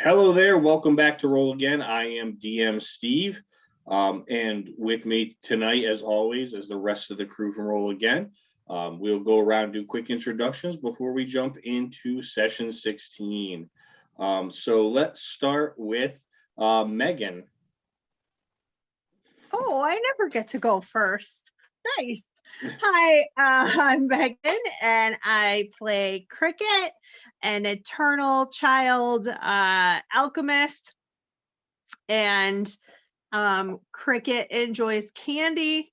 Hello there. Welcome back to Roll Again. I am DM Steve. And with me tonight, as always, is the rest of the crew from Roll Again. We'll go around and do quick introductions before we jump into session 16. So let's start with Megan. Oh, I never get to go first. Nice. Hi, I'm Megan, and I play Cricket, an eternal child alchemist. And Cricket enjoys candy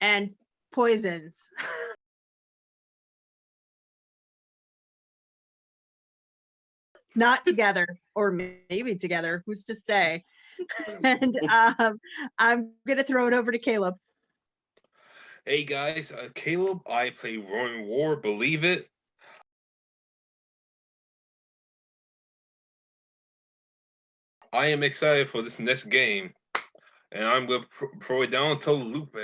and poisons. Not together, or maybe together, who's to say? And I'm going to throw it over to Caleb. Hey guys, Caleb, I play Rowan War, believe it. I am excited for this next game, and I'm going to throw it down to Lupe.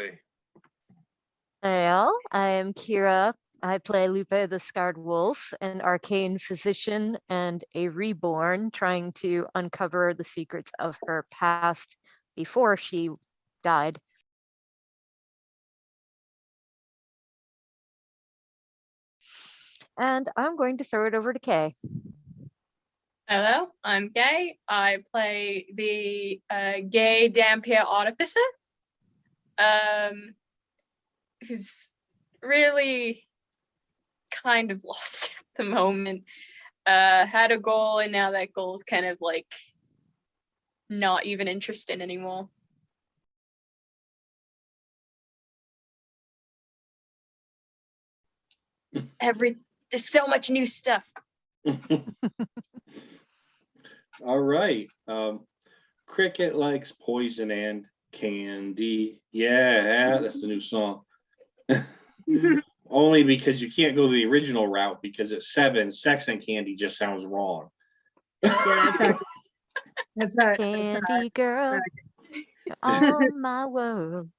Well, I am Kira. I play Lupe the Scarred Wolf, an arcane physician and a reborn trying to uncover the secrets of her past before she died. And I'm going to throw it over to Kay. Hello, I'm Gay. I play the gay Dampier Artificer, who's really kind of lost at the moment. Had a goal, and now that goal's kind of like not even interesting anymore. There's so much new stuff. All right. Cricket likes poison and candy. Yeah, that's the new song. Only because you can't go the original route, because at 7, sex and candy just sounds wrong. Yeah, that's a Candy girl, you're all my world.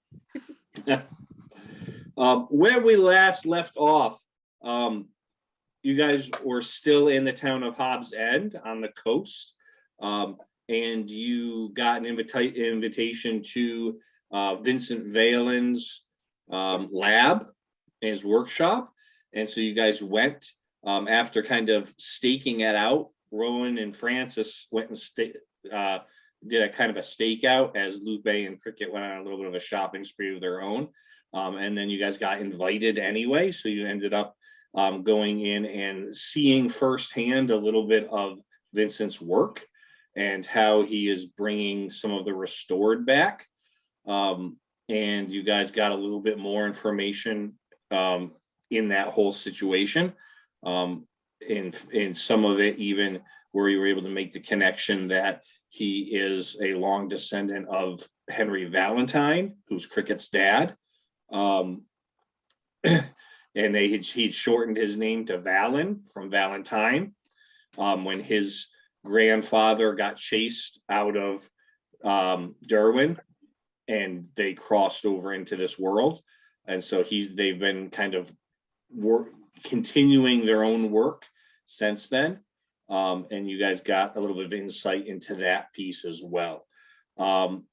Where we last left off, you guys were still in the town of Hobbs End on the coast, and you got an invitation to Vincent Valen's lab, his workshop, and so you guys went. After kind of staking it out, Rowan and Franceis went and did a kind of a stakeout as Lupe and Cricket went on a little bit of a shopping spree of their own, and then you guys got invited anyway, so you ended up going in and seeing firsthand a little bit of Vincent's work and how he is bringing some of the restored back. And you guys got a little bit more information in that whole situation. In some of it, even where you were able to make the connection that he is a long descendant of Henry Valentine, who's Cricket's dad. And he'd shortened his name to Valen from Valentine. When his grandfather got chased out of Derwin, and they crossed over into this world, and so they've been kind of continuing their own work since then. And you guys got a little bit of insight into that piece as well. And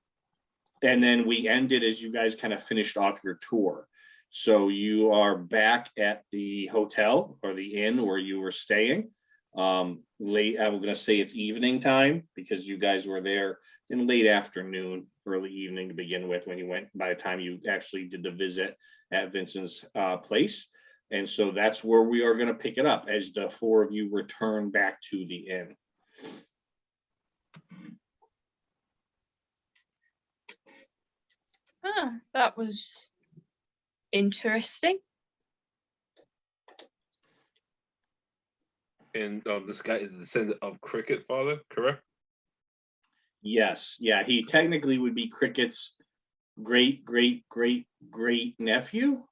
then we ended as you guys kind of finished off your tour. So you are back at the hotel or the inn where you were staying. Late, I'm going to say it's evening time, because you guys were there in late afternoon, early evening to begin with, when you went, by the time you actually did the visit at Vincent's place. And so that's where we are going to pick it up as the 4 of you return back to the inn. That was interesting. And this guy is the descendant of Cricket, father, correct? Yes, yeah, he technically would be Cricket's great nephew.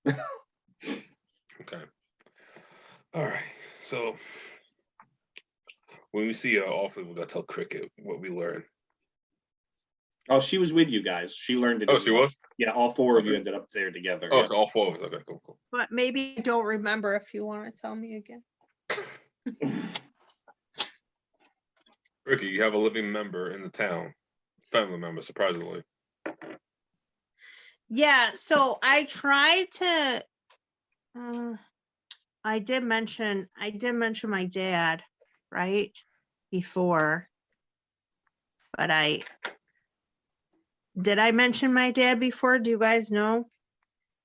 Okay. All right. So when we see her often, we gotta tell Cricket what we learned. Oh, she was with you guys. She learned it. Oh, she was? Yeah, all 4 of you ended up there together. Oh, yeah. so all 4 of us. Okay, cool. But maybe I don't remember if you want to tell me again. Ricky, you have a living member in the town, family member, surprisingly. Yeah, so I tried to I did mention my dad, right? Before. But did I mention my dad before? Do you guys know?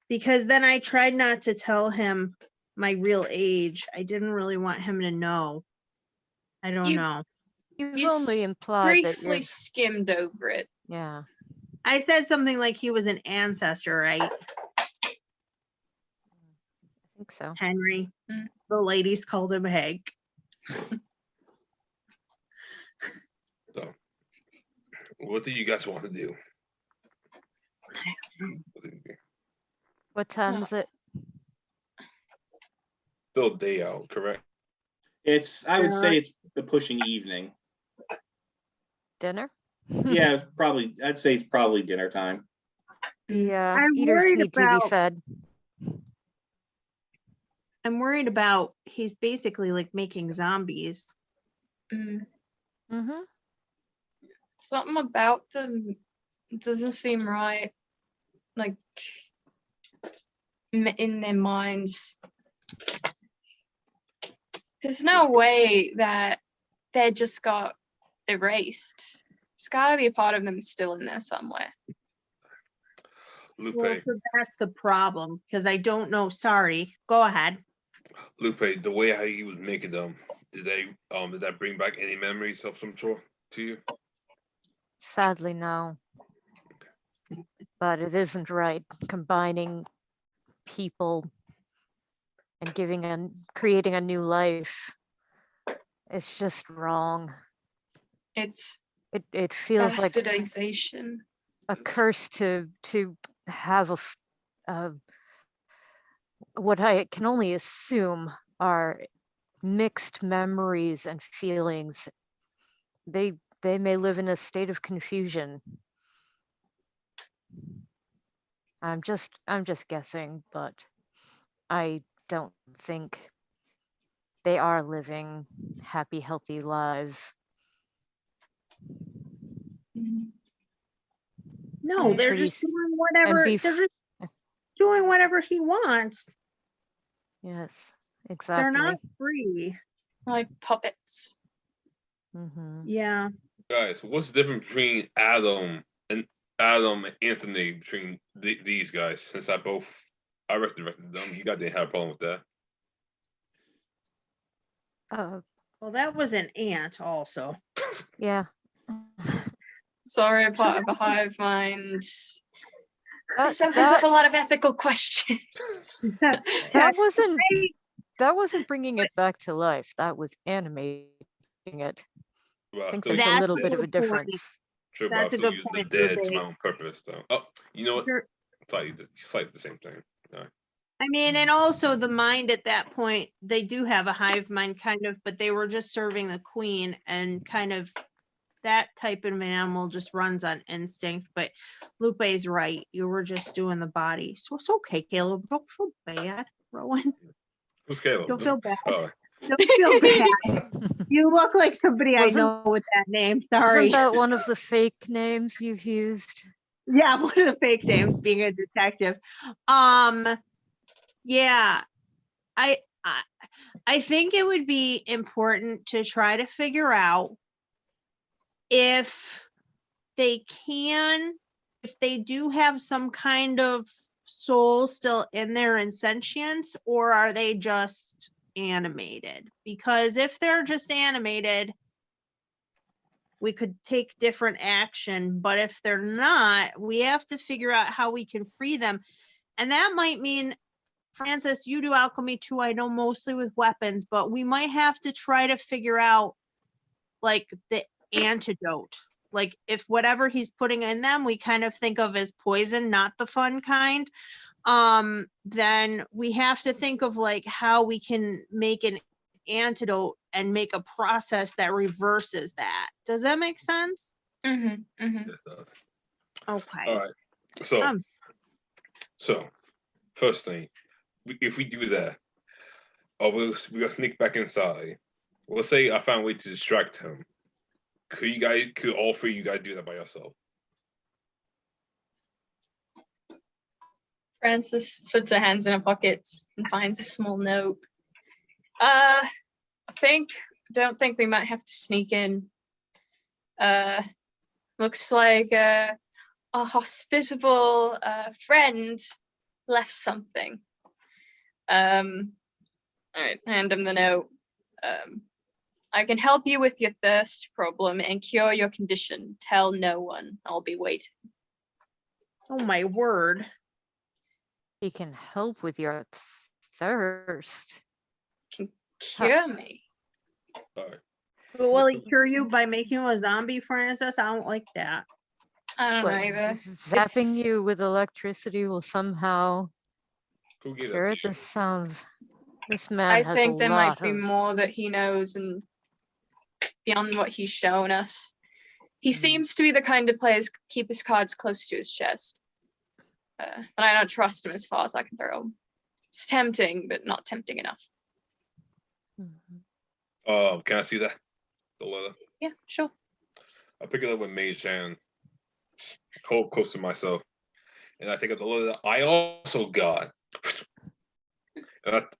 Because then I tried not to tell him my real age. I didn't really want him to know. I don't You- know. You've You only implied that briefly you're, skimmed over it. yeah. I said something like he was an ancestor, right? I think so. Henry. Mm. The ladies called him Hank. So, what do you guys want to do? What do you do? What time is it? Still day out, correct? I would say it's the pushing evening. Dinner? Yeah, I'd say it's probably dinner time. Yeah, I'm eaters worried need to be about- fed. I'm worried about he's basically like making zombies. Mm. Mm-hmm. Something about them doesn't seem right. Like in their minds. There's no way that they just got erased. There's got to be a part of them still in there somewhere. Lupe, Well, so that's the problem because I don't know. Sorry. Go ahead. Lupe, the way how he was making them, did that bring back any memories of some sort to you? Sadly, no. But it isn't right combining people and creating a new life. It's just wrong. It's It feels like bastardization. a curse to have what I can only assume are mixed memories and feelings. They may live in a state of confusion. I'm just guessing, but I don't think they are living happy, healthy lives. No, I'm they're pretty just s- doing whatever. beef- They're just doing whatever he wants. Yes, They're exactly. not free. Like puppets. Mm-hmm. Yeah. Guys, what's the difference between Adam and Anthony between these guys? Since I resurrected them, you guys didn't have a problem with that. Well, that was an ant also. Yeah. Sorry, a part of a hive mind. That, So brings up a lot of ethical questions. that wasn't bringing it back to life. That was animating it. Well, I think still there's a That's little a bit of a good point. difference. true, but That's I a still good use the point, dead to Lupe. my own purpose, though. Oh, you know what? You're- Slightly the same thing. I mean, and also the mind at that point, they do have a hive mind kind of, but they were just serving the queen and kind of that type of an animal just runs on instinct. But Lupe's right. You were just doing the body. So it's okay, Caleb. Don't feel bad, Rowan. Who's Caleb? Don't feel bad. Oh, Don't feel bad. You look like somebody I Wasn't- know with that name. Sorry. Isn't that one of the fake names you've used? Yeah, one of the fake names being a detective. Yeah, I think it would be important to try to figure out if they do have some kind of soul still in there and sentience, or are they just animated? Because if they're just animated, we could take different action, but if they're not, we have to figure out how we can free them. And that might mean, Francis, you do alchemy too, I know, mostly with weapons, but we might have to try to figure out like the antidote. Like if whatever he's putting in them, we kind of think of as poison, not the fun kind, then we have to think of like how we can make an antidote and make a process that reverses that. Does that make sense? Mm-hmm, mm-hmm. it does. Okay. All right. So, Um. first thing, if we do that, we'll sneak back inside. We'll say I found a way to distract him. Could all three of you guys do that by yourself? Francis puts her hands in her pockets and finds a small note. Don't think we might have to sneak in. Looks like a hospitable friend left something. All right, hand him the note. I can help you with your thirst problem and cure your condition. Tell no one. I'll be waiting. Oh my word. He can help with your thirst. Cure me. All right. But will he cure you by making you a zombie, Francis? I don't like that. I don't What, know either. zapping It's- you with electricity will somehow Who gave cure that it? to you? This man I has think a there might lot be of. more that he knows and beyond what he's shown us. He seems to be the kind of player to keep his cards close to his chest. And I don't trust him as far as I can throw him. It's tempting, but not tempting enough. Mhm. Can I see that? The letter. Yeah, sure. I pick it up with mage hand, hold close to myself, and I take up the letter that I also got.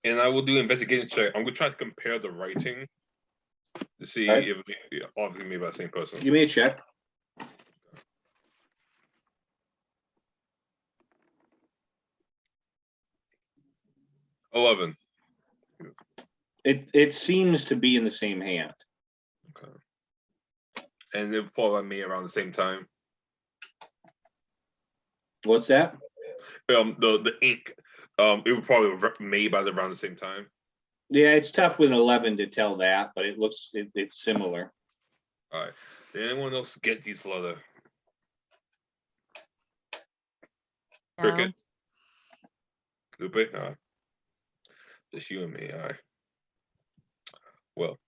And I will do an investigation check. I'm gonna try to compare the writing to see Right. if obviously made by the same person. Give me a check. $11. It seems to be in the same hand. Okay. And it probably made around the same time. What's that? The ink, it was probably made by around the same time. Yeah, it's tough with an 11 to tell that, but it's similar. All right. Did anyone else get these letter? Cricket. Lupe? All right. Just you and me. All right. Well,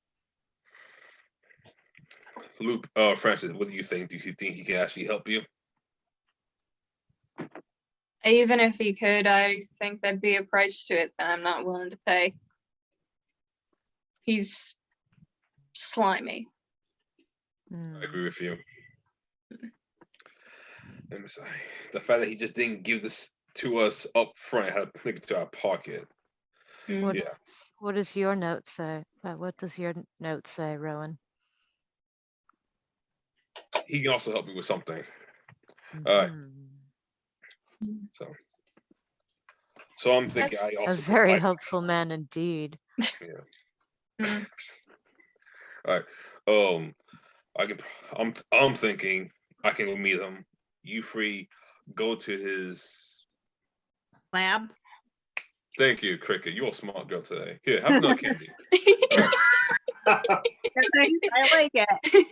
Lupe, Francis, what do you think? Do you think he can actually help you? Even if he could, I think there'd be a price to it that I'm not willing to pay. He's slimy. I agree with you. I'm sorry. The fact that he just didn't give this to us up front, had to put it to our pocket. What, Yeah. what does your note say? What does your note say, Rowan? He can also help me with something. All right. Mhm. So I'm thinking That's- I A also very I- helpful man indeed. Mm. All right. I'm thinking I can go meet him. You free, go to his. Lab. Thank you, Cricket. You're a smart girl today. Here, have another candy. I like it.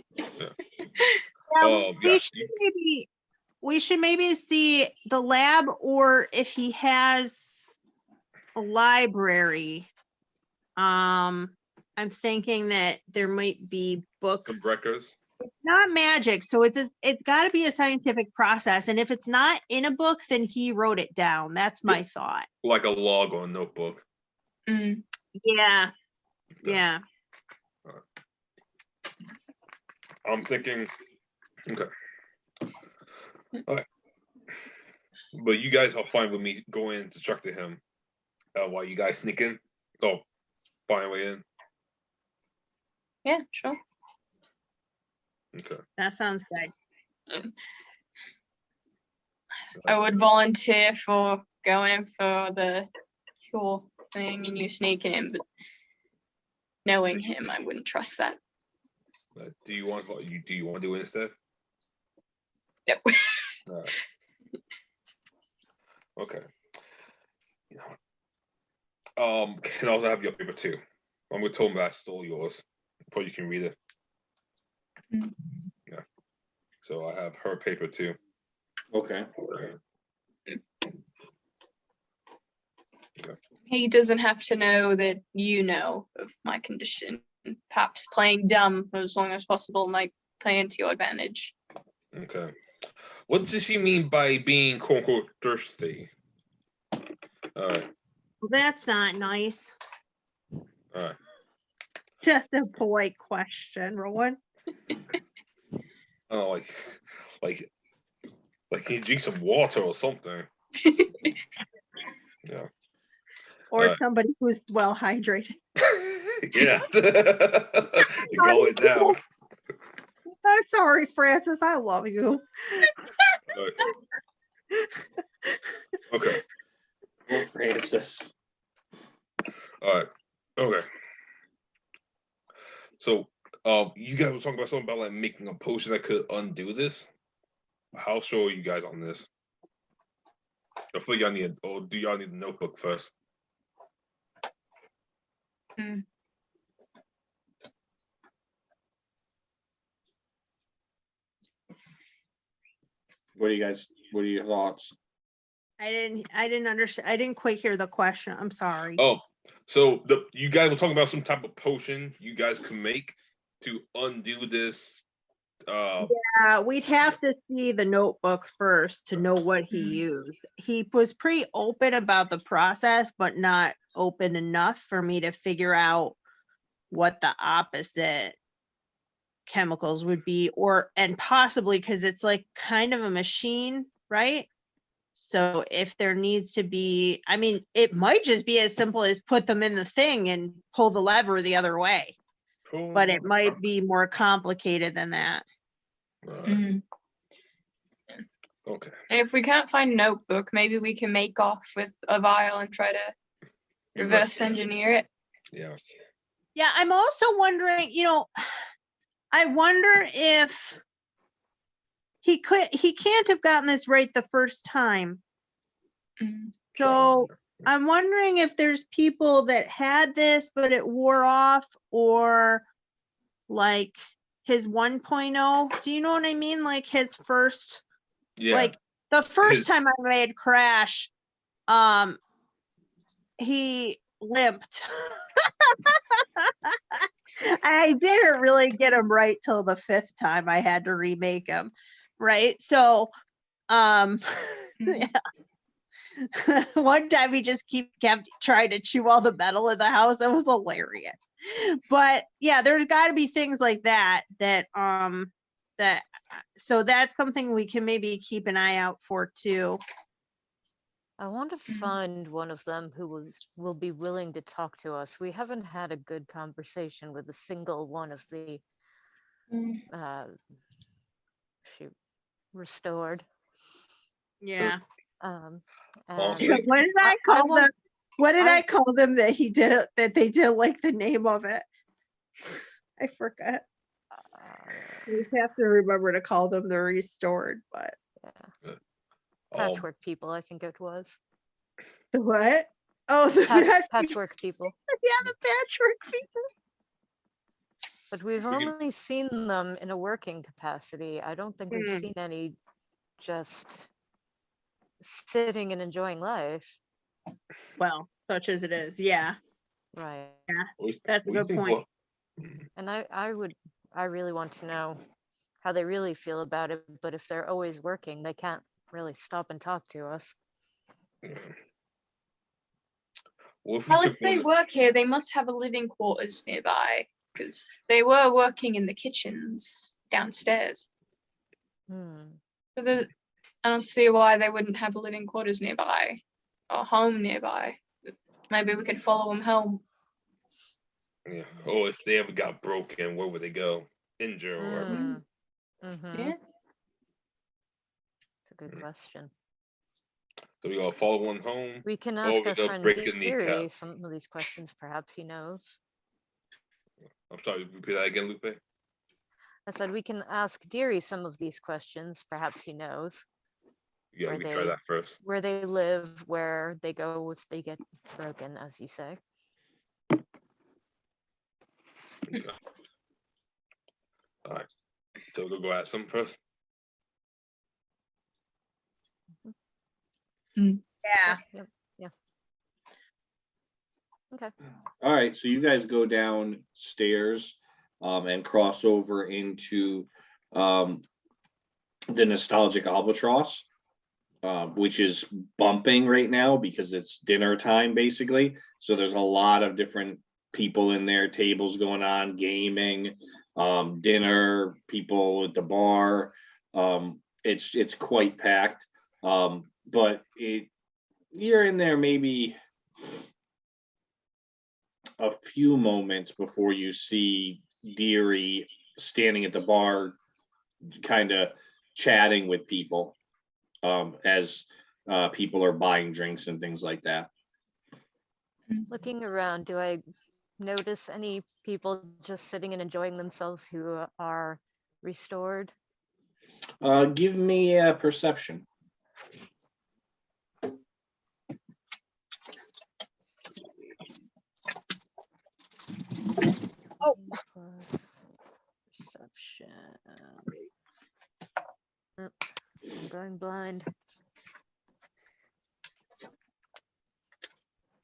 Yeah, Yeah, we should maybe see the lab, or if he has a library. I'm thinking that there might be some books, records. not magic, so it's got to be a scientific process, and if it's not in a book, then he wrote it down. That's my thought. Like a log or a notebook. Mm. Yeah, Okay. yeah. I'm thinking, okay. All right. But you guys are fine with me going to talk to him while you guys sneak in? Oh, find a way in. Yeah, sure. Okay. That sounds good. I would volunteer for going in for the cure thing and you sneaking in, but knowing him, I wouldn't trust that. Do you want to do it instead? Nope. All right. Okay. You know what? Can also have your paper too. I'm gonna tell him that I stole yours before you can read it. Mm. Yeah. So I have her paper too. Okay. He doesn't have to know that you know of my condition. Perhaps playing dumb for as long as possible might play into your advantage. Okay. What does she mean by being quote unquote thirsty? All right. Well, that's not nice. All right. Just a polite question, Rowan. Oh, like can you drink some water or something? Yeah. Or Alright. somebody who's well hydrated. Yeah. Go it down. I'm sorry, Francis. I love you. Alright. Okay. Well, Francis. All right. Okay. So, you guys were talking about something about like making a potion that could undo this. How sure are you guys on this? I feel y'all need, or do y'all need a notebook first? What are your thoughts? I didn't understand. I didn't quite hear the question. I'm sorry. Oh, so you guys were talking about some type of potion you guys can make to undo this. We'd have to see the notebook first to know what he used. He was pretty open about the process, but not open enough for me to figure out what the opposite chemicals would be, and possibly because it's like kind of a machine, right? So if there needs to be, I mean, it might just be as simple as put them in the thing and pull the lever the other way, but it might be more complicated than that. Okay. And if we can't find a notebook, maybe we can make off with a vial and try to reverse engineer it. Yeah. Yeah, I'm also wondering, I wonder if he can't have gotten this right the first time. So I'm wondering if there's people that had this, but it wore off, or like his 1.0. Do you know what I mean? Like his first, Yeah. like the first time I made Crash, he limped. I didn't really get him right till the 5th time I had to remake him. Right. So, yeah. One time he just kept trying to chew all the metal in the house. It was hilarious. But yeah, there's got to be things like that, so that's something we can maybe keep an eye out for too. I want to find one of them who will be willing to talk to us. We haven't had a good conversation with a single one of the restored. Yeah. And What did I call them? What did I call them that they did like the name of it? I forgot. We have to remember to call them the restored, but yeah. Patchwork people, I think it was. The what? Oh, the patchwork people. Yeah, the patchwork people. But we've only seen them in a working capacity. I don't think we've seen any just sitting and enjoying life. Well, such as it is, yeah. Right. Yeah, that's a good point. And I really want to know how they really feel about it, but if they're always working, they can't really stop and talk to us. Well, if they work here, they must have a living quarters nearby, because they were working in the kitchens downstairs. So I don't see why they wouldn't have a living quarters nearby or home nearby. Maybe we could follow them home. Yeah. Or if they ever got broken, where would they go? Injure or whatever. Yeah. It's a good question. So we gotta follow one home. We can ask our friend Deary some of these questions. Perhaps he knows. I'm sorry, repeat that again, Lupe. I said we can ask Deary some of these questions. Perhaps he knows. Yeah, we try that first. Where they live, where they go if they get broken, as you say. Yeah. All right. So we'll go ask them first. Yeah. Yeah. Okay. All right, so you guys go downstairs and cross over into the nostalgic albatross, which is bumping right now because it's dinner time basically. So there's a lot of different people in there, tables going on, gaming. dinner, people at the bar. It's quite packed. But you're in there maybe a few moments before you see Deary standing at the bar, kind of chatting with people, as people are buying drinks and things like that. Looking around, do I notice any people just sitting and enjoying themselves who are restored? Give me a perception. Oh. Plus perception. Oop, I'm going blind.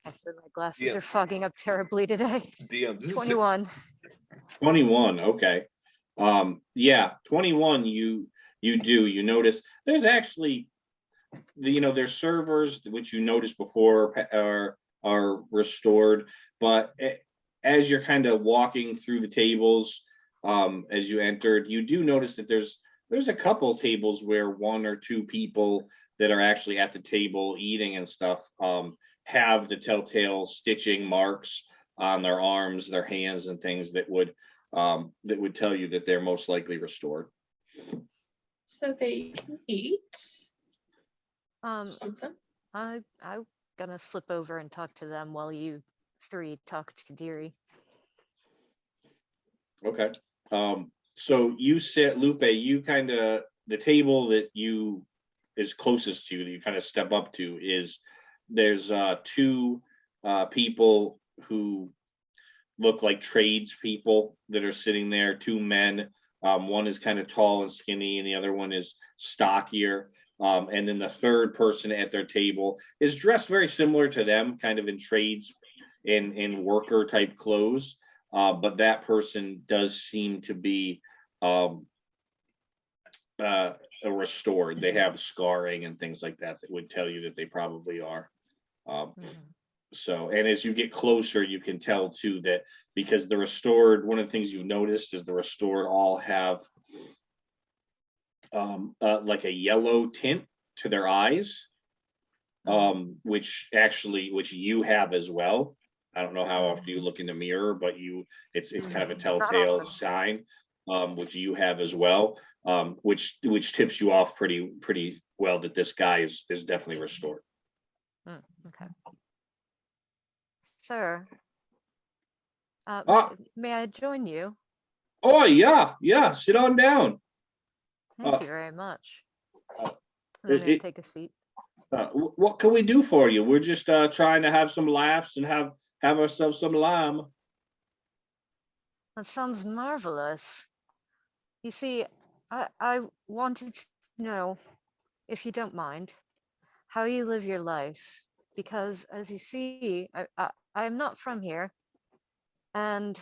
I said my glasses Yeah. are fogging up terribly today. DM, this is 21. 21, okay. Yeah, 21, you do. You notice there's actually, there's servers which you noticed before are restored, but as you're kind of walking through the tables, as you entered, you do notice that there's a couple tables where one or two people that are actually at the table eating and stuff have the telltale stitching marks on their arms, their hands, and things that would tell you that they're most likely restored. So they can eat Um, something. I'm gonna slip over and talk to them while you three talk to Deary. Okay. So you sit, Lupe, you kind of, the table that you is closest to, that you kind of step up to, is there's two people who look like tradespeople that are sitting there, two men. One is kind of tall and skinny, and the other one is stockier. And then the third person at their table is dressed very similar to them, kind of in trades, in worker type clothes. But that person does seem to be restored. They have scarring and things like that that would tell you that they probably are. So, and as you get closer, you can tell too that because the restored, one of the things you've noticed is the restored all have like a yellow tint to their eyes, which you have as well. I don't know how often you look in the mirror, but it's kind of a telltale often. sign, which you have as well, which tips you off pretty well that this guy is definitely restored. Okay. Sir, Ah. may I join you? Oh yeah, sit on down. Thank you very much. uh, And I'm gonna it- take a seat. What can we do for you? We're just trying to have some laughs and have ourselves some lime. That sounds marvelous. You see, I wanted to know, if you don't mind, how you live your life. Because as you see, I am not from here. And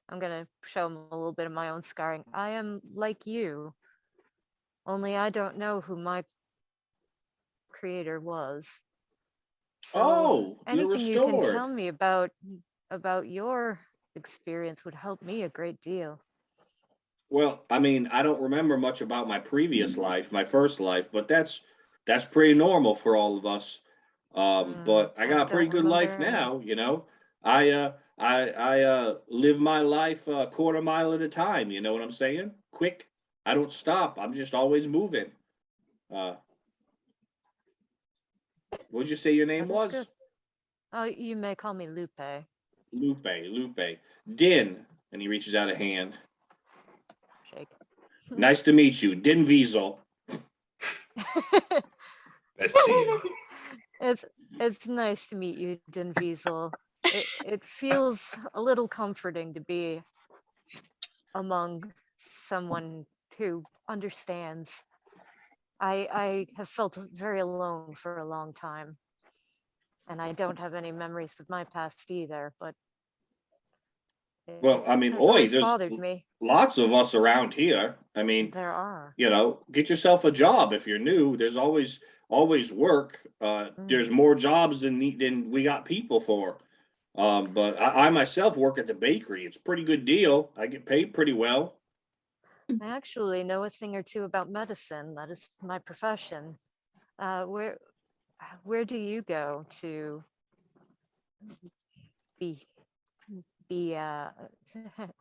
I'm gonna show him a little bit of my own scarring. I am like you, only I don't know who my creator was. So Oh, you're anything you can restored. tell me about your experience would help me a great deal. Well, I mean, I don't remember much about my previous life, my first life, but that's pretty normal for all of us. But I got a pretty don't good life remember any. now. I live my life a quarter mile at a time. You know what I'm saying? Quick. I don't stop. I'm just always moving. What'd you say your name That is was? good. Oh, you may call me Lupe. Lupe. Din. And he reaches out a hand. Shake. Nice to meet you, Din Wiesel. That's DM. It's nice to meet you, Din Wiesel. It feels a little comforting to be among someone who understands. I have felt very alone for a long time, and I don't have any memories of my past either, but Well, I mean, has oi, always there's bothered me. lots of us around here. I mean, There are. get yourself a job if you're new. There's always work. There's more jobs than we got people for. But I myself work at the bakery. It's a pretty good deal. I get paid pretty well. I actually know a thing or two about medicine. That is my profession. Where do you go to be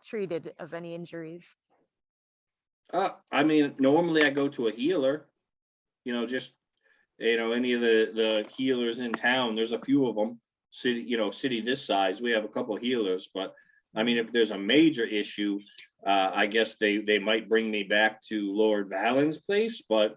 treated of any injuries? I mean, normally I go to a healer, just, any of the healers in town. There's a few of them. City this size, we have a couple of healers, but I mean, if there's a major issue, I guess they might bring me back to Lord Valen's place, but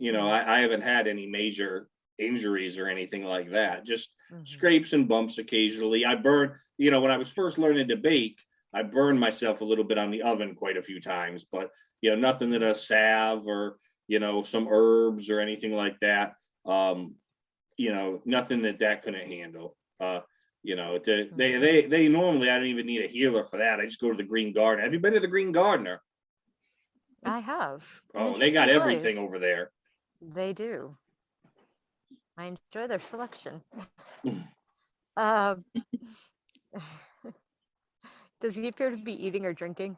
I haven't had any major injuries or anything like that. Just scrapes and bumps occasionally. I burn, when I was first learning to bake, I burned myself a little bit on the oven quite a few times, but nothing that a salve or some herbs or anything like that. Nothing that couldn't handle. They normally, I don't even need a healer for that. I just go to the Green Garden. Have you been to the Green Gardener? I have. Oh, they got Interesting everything place. over there. They do. I enjoy their selection. Mm. Does he appear to be eating or drinking?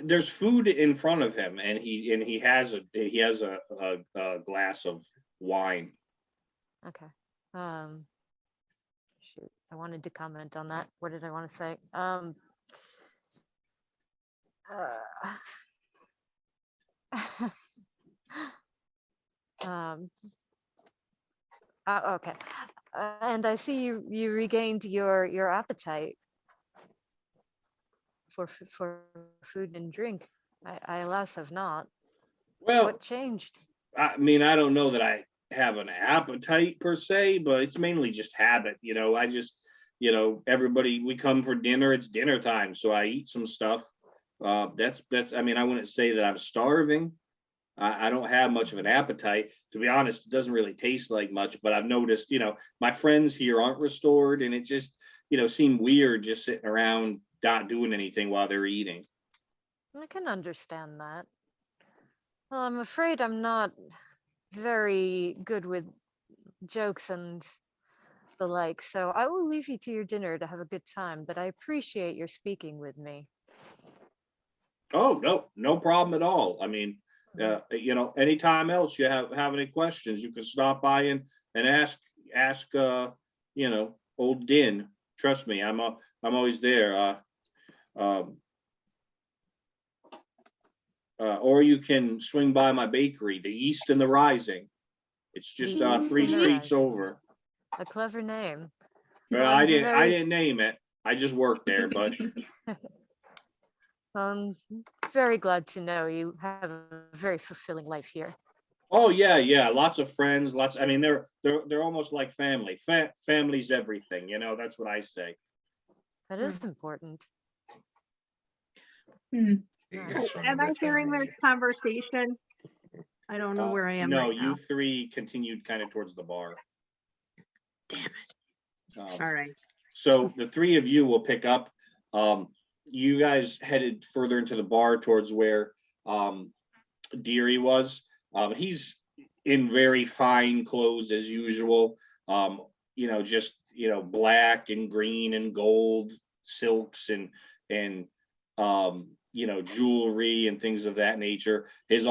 There's food in front of him, and he has a glass of wine. Okay. Shoot, I wanted to comment on that. What did I want to say? Okay. And I see you regained your appetite for food and drink. I alas have not. Well, What changed? I mean, I don't know that I have an appetite per se, but it's mainly just habit. I just, everybody, we come for dinner, it's dinner time, so I eat some stuff. That's, I mean, I wouldn't say that I'm starving. I don't have much of an appetite. To be honest, it doesn't really taste like much, but I've noticed, my friends here aren't restored, and it just, seemed weird just sitting around not doing anything while they're eating. I can understand that. Well, I'm afraid I'm not very good with jokes and the like, so I will leave you to your dinner to have a good time, but I appreciate your speaking with me. Oh, no problem at all. I mean, anytime else you have any questions, you can stop by and ask old Din. Trust me, I'm always there. Or you can swing by my bakery, the East and the Rising. It's just The East 3 and the streets Rising. over. A clever name. Well, I'm I very- didn't name it. I just worked there, but Very glad to know you have a very fulfilling life here. oh yeah, lots of friends, I mean, they're almost like family. Family's everything, that's what I say. That is important. Hmm. Nice. Am I hearing this conversation? I don't know where I am No, right you now. three continued kind of towards the bar. Damn it. All right. So the three of you will pick up. You guys headed further into the bar towards where Deary was. He's in very fine clothes as usual. Just black and green and gold silks and jewelry and things of that nature. His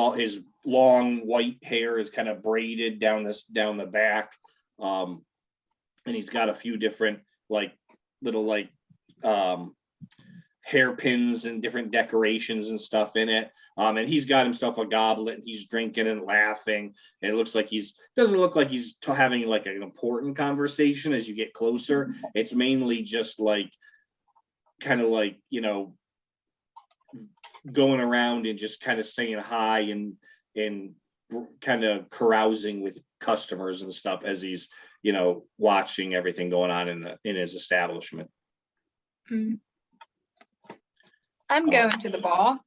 long white hair is kind of braided down the back. And he's got a few different little hairpins and different decorations and stuff in it. And he's got himself a goblet and he's drinking and laughing. And it looks like doesn't look like he's having like an important conversation as you get closer. It's mainly just kind of going around and just kind of saying hi and kind of carousing with customers and stuff as he's watching everything going on in his establishment. I'm going to the bar.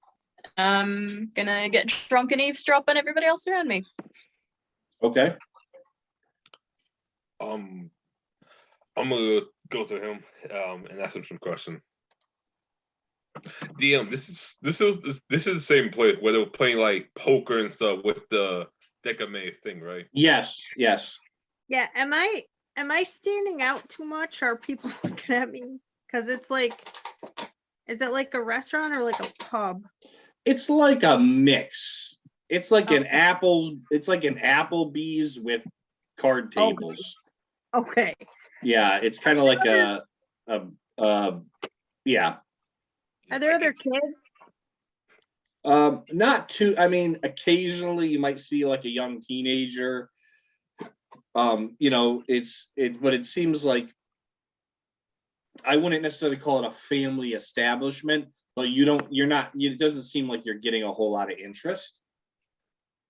I'm gonna get drunk and eavesdrop on everybody else around me. Okay. I'm gonna go to him and ask him some questions. DM, this is the same place where they were playing like poker and stuff with the deck of maze thing, right? Yes. Yeah. Am I Am I standing out too much? Are people looking at me? Because it's like, is it like a restaurant or like a pub? It's like a mix. It's like an Okay. It's like an Applebee's with card Okay. tables. Okay. Yeah, it's kind of like yeah. Are there other kids? Not too. I mean, occasionally you might see like a young teenager. You know, but it seems like I wouldn't necessarily call it a family establishment, but you're not. It doesn't seem like you're getting a whole lot of interest.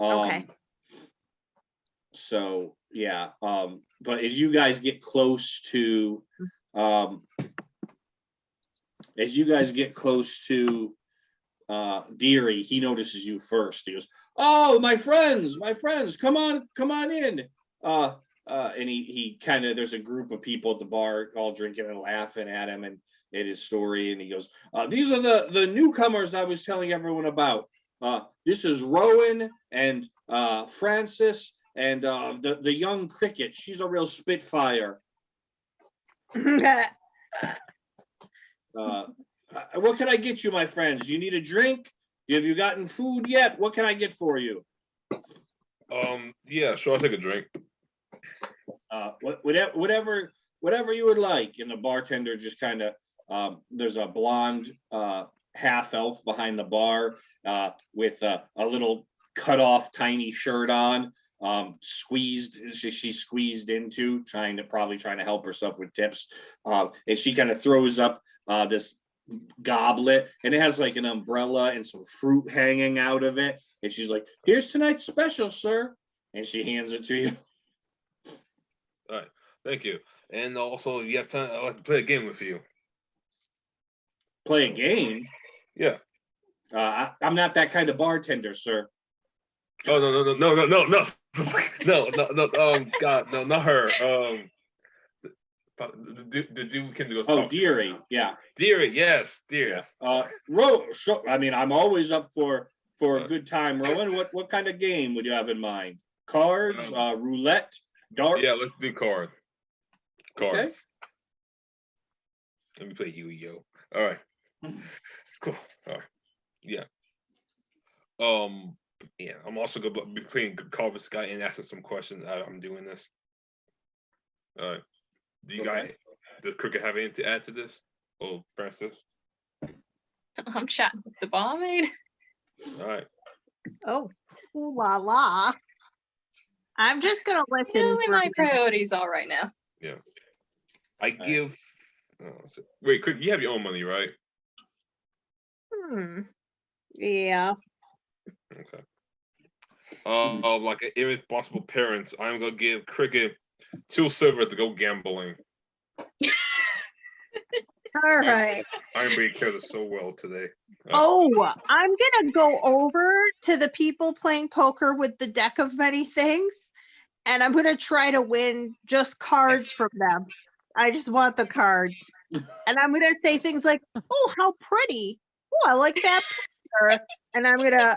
Okay. So yeah. But as you guys get close to, Deary, he notices you first. He goes, "Oh, my friends, come on in." And he kind of, there's a group of people at the bar all drinking and laughing at him and at his story. And he goes, "These are the newcomers I was telling everyone about. This is Rowan and Franceis and the young cricket. She's a real spitfire. What can I get you, my friends? You need a drink? Have you gotten food yet? What can I get for you?" Yeah, sure, I'll take a drink. Whatever you would like. And the bartender just kind of, there's a blonde half elf behind the bar with a little cut off tiny shirt on, she's squeezed into, probably trying to help herself with tips. And she kind of throws up this goblet, and it has like an umbrella and some fruit hanging out of it. And she's like, "Here's tonight's special, sir." And she hands it to you. All right, thank you. And also, you have time, I'd like to play a game with you. Play a game? Yeah. I'm not that kind of bartender, sir. Oh no. God, no, not her. The dude can go. Oh, Deary, yeah. Deary, yes, Deary. I mean, I'm always up for a good time, Rowan. What kind of game would you have in mind? Cards, roulette, darts? Yeah, let's do cards. Cards. Okay. Let me play Yu-Gi-Oh. All right. Cool. All right. Yeah. Yeah, I'm also gonna be playing call this guy and asking some questions. I'm doing this. All right. Do you guys, does Cricket have anything to add to this? Oh, Franceis? I'm chatting with the barmaid. All right. Oh, ooh la la. I'm just gonna listen. Really, my priorities are right now. Yeah. I give. Wait, Cricket, you have your own money, right? Yeah. Okay. Like an irresponsible parents, I'm gonna give Cricket 2 silver to go gambling. All right. I'm being cared so well today. Oh, I'm gonna go over to the people playing poker with the deck of many things, and I'm gonna try to win just cards from them. I just want the card. And I'm gonna say things like, "Oh, how pretty. Oh, I like that picture." And I'm gonna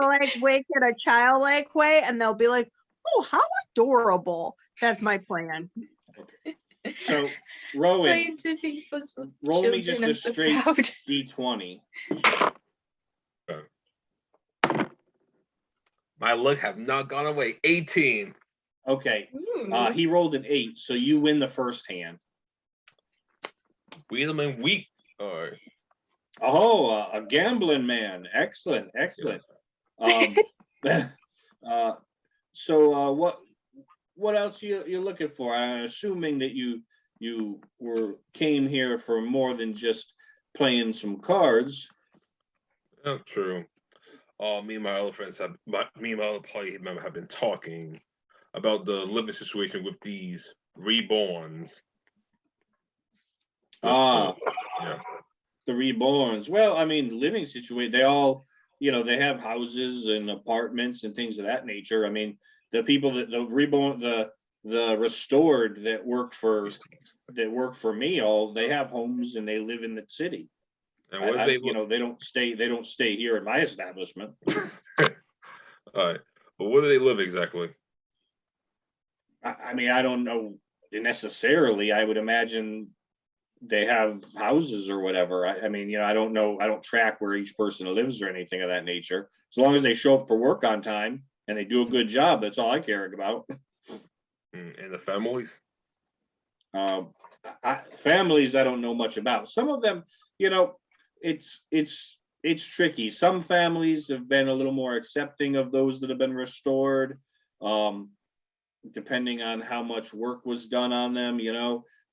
like wink in a childlike way, and they'll be like, "Oh, how adorable." That's my plan. So, Rowan, Playing to people's roll me children, just I'm a so straight proud. D20. My luck have not gone away. 18. Okay. Ooh. He rolled an 8, so you win the first hand. Wheelman weak. All right. Oh, a gambling man. Excellent. So what else you're looking for? I'm assuming that you came here for more than just playing some cards. Yeah, true. Me and my other friends me and my other party member have been talking about the living situation with these reborns. Yeah. The reborns. Well, I mean, living situation. They all, they have houses and apartments and things of that nature. I mean, the people that the reborn, the restored that work for me, they have homes and they live in the city. And what they don't stay here at my establishment. All right, but where do they live exactly? I mean, I don't know necessarily. I would imagine they have houses or whatever. I mean, I don't know. I don't track where each person lives or anything of that nature. As long as they show up for work on time and they do a good job, that's all I care about. And the families? Families, I don't know much about. Some of them, it's tricky. Some families have been a little more accepting of those that have been restored, depending on how much work was done on them.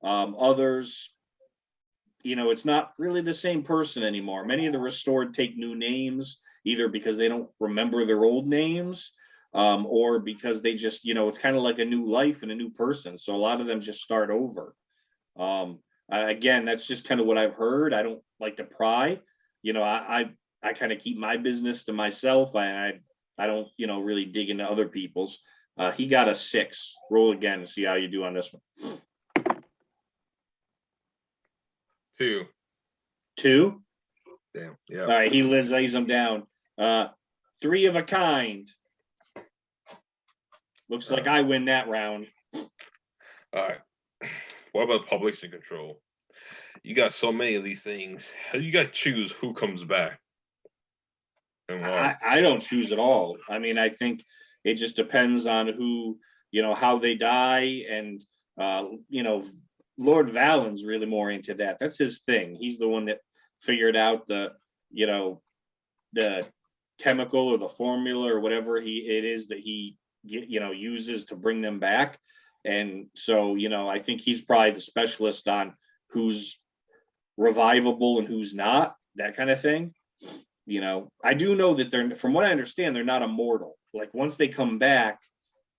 Others, it's not really the same person anymore. Many of the restored take new names, either because they don't remember their old names, or because they just, it's kind of like a new life and a new person. So a lot of them just start over. Again, that's just kind of what I've heard. I don't like to pry. I kind of keep my business to myself. I don't, really dig into other people's. He got a 6. Roll again to see how you do on this one. 2. 2. Damn. Yeah. All right, he lays them down. 3 of a kind. Looks like I win that round. All right. What about population control? You got so many of these things. How do you guys choose who comes back? And why? I don't choose at all. I mean, I think it just depends on who, how they die, and Lord Valen's really more into that. That's his thing. He's the one that figured out the chemical or the formula or whatever it is that he uses to bring them back. And so, I think he's probably the specialist on who's revivable and who's not, that kind of thing. I do know that from what I understand, they're not immortal. Like once they come back,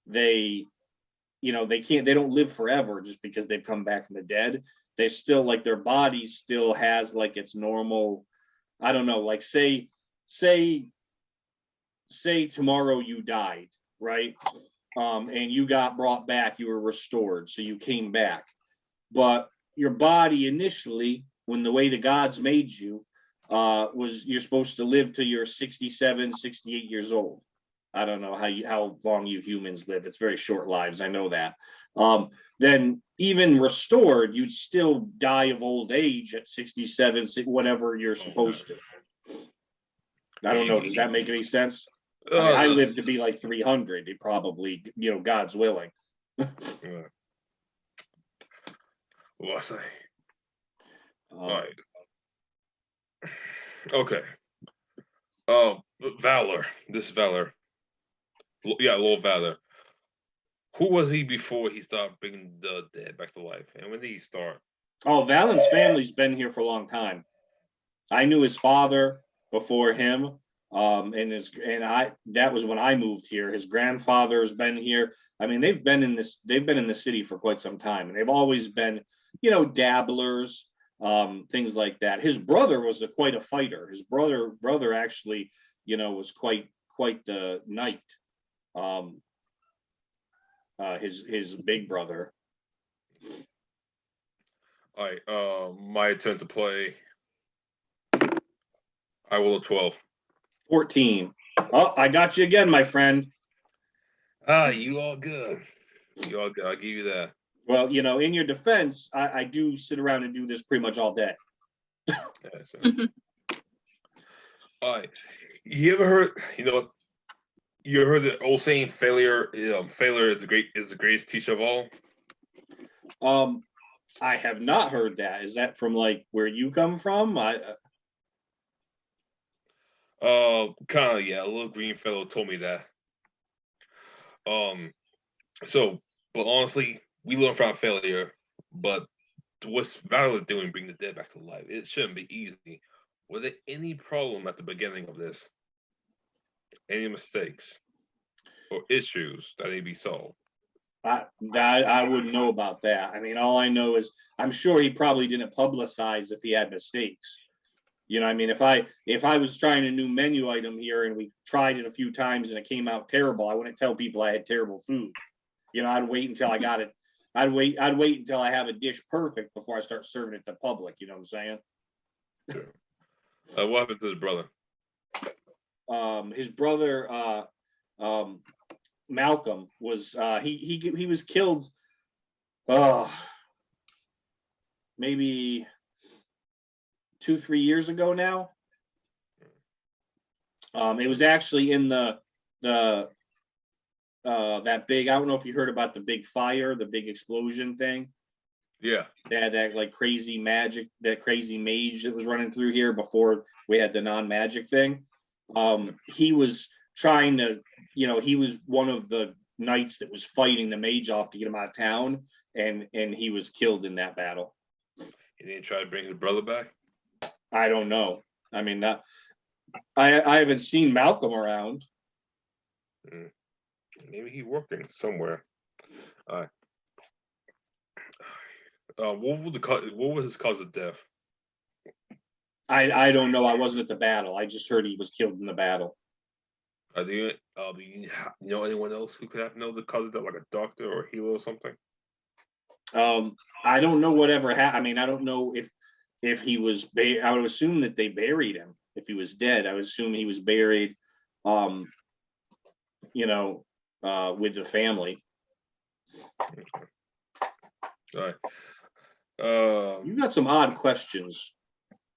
they don't live forever just because they've come back from the dead. They still, like, their body still has like its normal, I don't know, like say tomorrow you died, right? And you got brought back, you were restored, so you came back. But your body initially, when the way the gods made you, was you're supposed to live till you're 67, 68 years old. I don't know how long you humans live. It's very short lives. I know that. Then even restored, you'd still die of old age at 67, whatever you're supposed to. I don't know. Does that make any sense? I live to be like 300, probably, God's willing. What was I? Right. Okay. Valor. This Valor. Yeah, Lord Valen. Who was he before he started bringing the dead back to life? And when did he start? Oh, Valen's family's been here for a long time. I knew his father before him. That was when I moved here. His grandfather's been here. I mean, they've been in the city for quite some time, and they've always been, dabblers, things like that. His brother was quite a fighter. His brother actually, was quite the knight. His big brother. All right, my turn to play. I will 12. 14. Oh, I got you again, my friend. You all good. You all good. I'll give you that. Well, in your defense, I do sit around and do this pretty much all day. Yeah, so. All right. You ever heard? You heard the old saying, "Failure is the greatest teacher of all." I have not heard that. Is that from like where you come from? Kind of, yeah. A little green fellow told me that. But honestly, we learn from failure. But what's Valor doing, bring the dead back to life? It shouldn't be easy. Were there any problem at the beginning of this? Any mistakes or issues that need to be solved? I wouldn't know about that. I mean, all I know is I'm sure he probably didn't publicize if he had mistakes. I mean, if I was trying a new menu item here and we tried it a few times and it came out terrible, I wouldn't tell people I had terrible food. I'd wait until I got it. I'd wait until I have a dish perfect before I start serving it to public. You know what I'm saying? Sure. What happened to his brother? His brother, Malcolm was he was killed maybe 2-3 years ago now. It was actually in the that big, I don't know if you heard about the big fire, the big explosion thing. Yeah. They had that like crazy magic, that crazy mage that was running through here before we had the non-magic thing. He was trying to, he was one of the knights that was fighting the mage off to get him out of town, and he was killed in that battle. He didn't try to bring his brother back? I don't know. I mean, I haven't seen Malcolm around. Maybe he's working somewhere. What was his cause of death? I don't know. I wasn't at the battle. I just heard he was killed in the battle. Do you know anyone else who could have known the cause of death, like a doctor or a healer or something? I don't know whatever happened. I mean, I don't know if he was. I would assume that they buried him. If he was dead, I would assume he was buried. With the family. All right. You got some odd questions,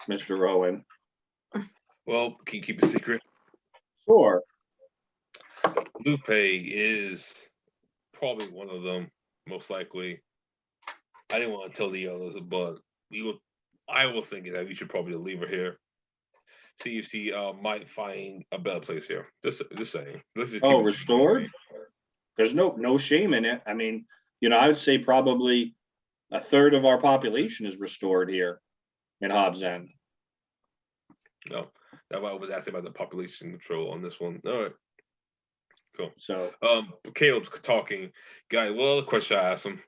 Mr. Rowan. Well, can you keep a secret? Sure. Lupe is probably one of them, most likely. I didn't want to tell the others, but I was thinking that we should probably leave her here. See if she might find a better place here. Just saying. Let's just keep it restored? There's no shame in it. I mean, I would say probably a third of our population is restored here in Hobbs End. No, that's why I was asking about the population control on this one. All right. Cool. So Caleb's talking. Guy, what other question I asked him?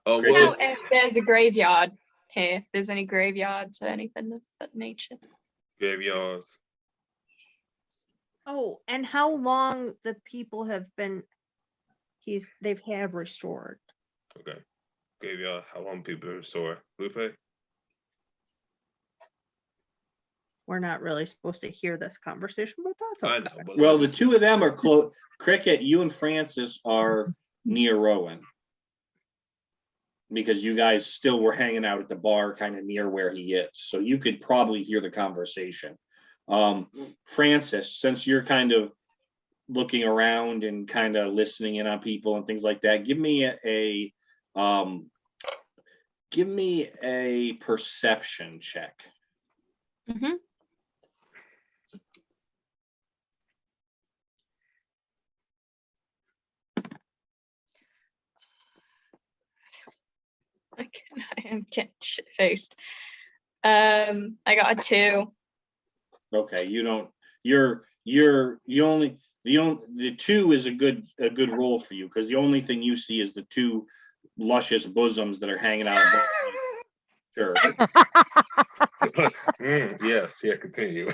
Now, if there's a graveyard here, if there's any graveyards or anything of that nature. Graveyards. Oh, and how long the people have been they've had restored. Okay. Graveyard, how long people restore? Lupe? We're not really supposed to hear this conversation, but that's okay. I know, but well, the two of them are close. Cricket, you and Francis are near Rowan. Because you guys still were hanging out at the bar kind of near where he is. So you could probably hear the conversation. Francis, since you're kind of looking around and kind of listening in on people and things like that, give me a perception check. Mm-hmm. I am getting shit faced. I got a 2. Okay, the 2 is a good roll for you, because the only thing you see is the 2 luscious bosoms that are hanging out of both. Sure. Yes, yeah, continue.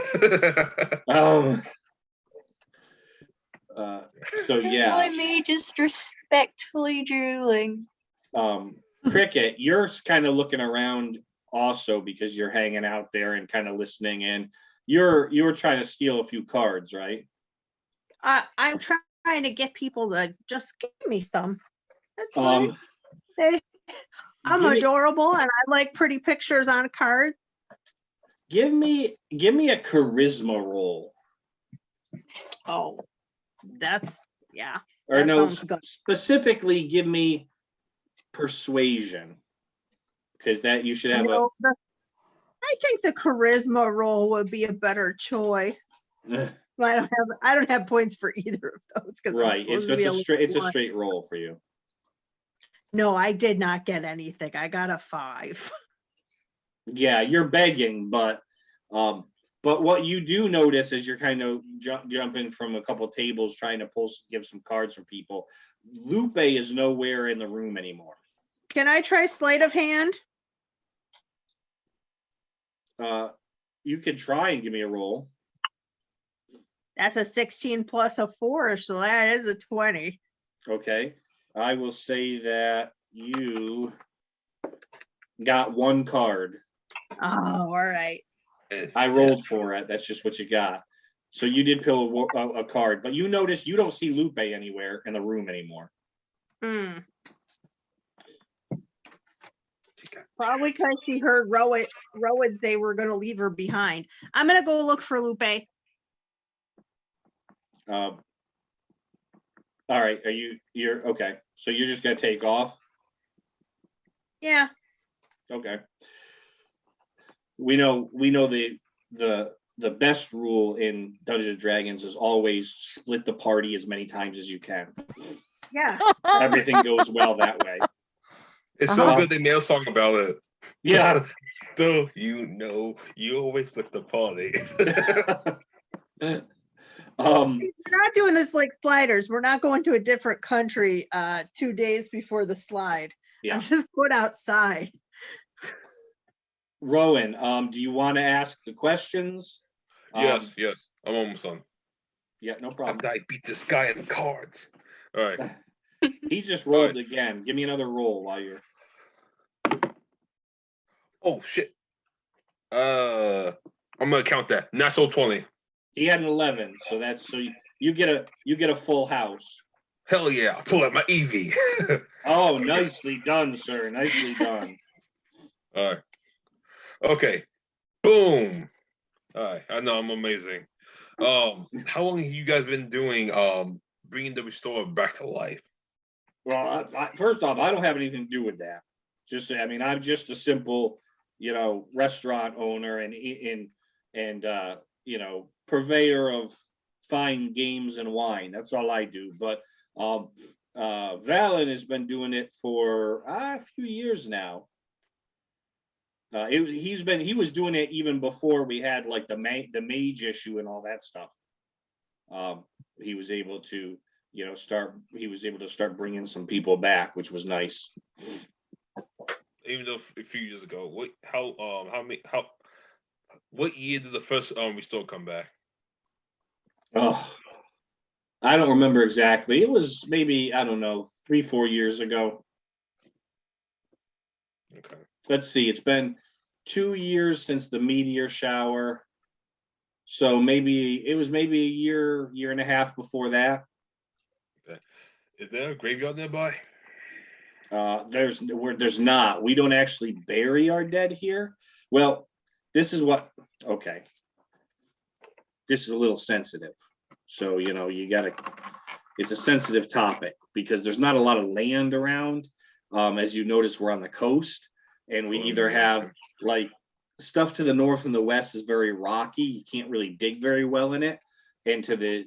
So yeah. Boy, me just respectfully drooling. Cricket, you're kind of looking around also because you're hanging out there and kind of listening in. You're trying to steal a few cards, right? I'm trying to get people to just give me some. That's fine. I'm adorable and I like pretty pictures on a card. Give me a charisma roll. Oh, that's Or that no, sounds good. specifically give me persuasion, because that you should have I think the charisma roll would be a better choice. a I don't have points for either of those because right. It's a straight roll for you. No, I did not get anything. I got a 5. Yeah, you're begging, but what you do notice is you're kind of jumping from a couple tables trying to give some cards from people. Lupe is nowhere in the room anymore. Can I try sleight of hand? You could try and give me a roll. That's a 16 plus a 4, so that is a 20. Okay. I will say that you got 1 card. Oh, all right. I rolled for it. That's just what you got. So you did pull a card, but you notice you don't see Lupe anywhere in the room anymore. Hmm. Probably because she heard Rowan say we're going to leave her behind. I'm going to go look for Lupe. All right. You're okay. So you're just gonna take off. Yeah. Okay. We know the best rule in Dungeons and Dragons is always split the party as many times as you can. Yeah. Everything goes well that way. It's so good they made a song about it. Yeah. So you always split the party. We're not doing this like sliders. We're not going to a different country 2 days before the slide. Yeah. I'm just put outside. Rowan, do you want to ask the questions? Yes. I'm almost done. Yeah, no problem. After I beat this guy in cards. All right. He just rolled again. Give me another roll while you're. Oh shit. I'm gonna count that. Natural 20. He had an 11, so you get a full house. Hell yeah! Pull out my Eevee. Oh, nicely done, sir. Nicely done. All right. Okay. Boom. All right. I know I'm amazing. How long have you guys been doing bringing the restorer back to life? Well, first off, I don't have anything to do with that. I'm just a simple, restaurant owner and purveyor of fine games and wine. That's all I do. But Valen has been doing it for a few years now. He was doing it even before we had like the mage issue and all that stuff. He was able to start bringing some people back, which was nice. Even though a few years ago, what year did the first restore come back? Oh, I don't remember exactly. It was maybe, I don't know, 3-4 years ago. Okay. Let's see. It's been 2 years since the meteor shower. So maybe a year and a half before that. Okay. Is there a graveyard nearby? There's not. We don't actually bury our dead here. Well, this is a little sensitive. So, it's a sensitive topic because there's not a lot of land around. As you notice, we're on the coast and we either have like stuff to the north and the west is very rocky. You can't really dig very well in it. And to the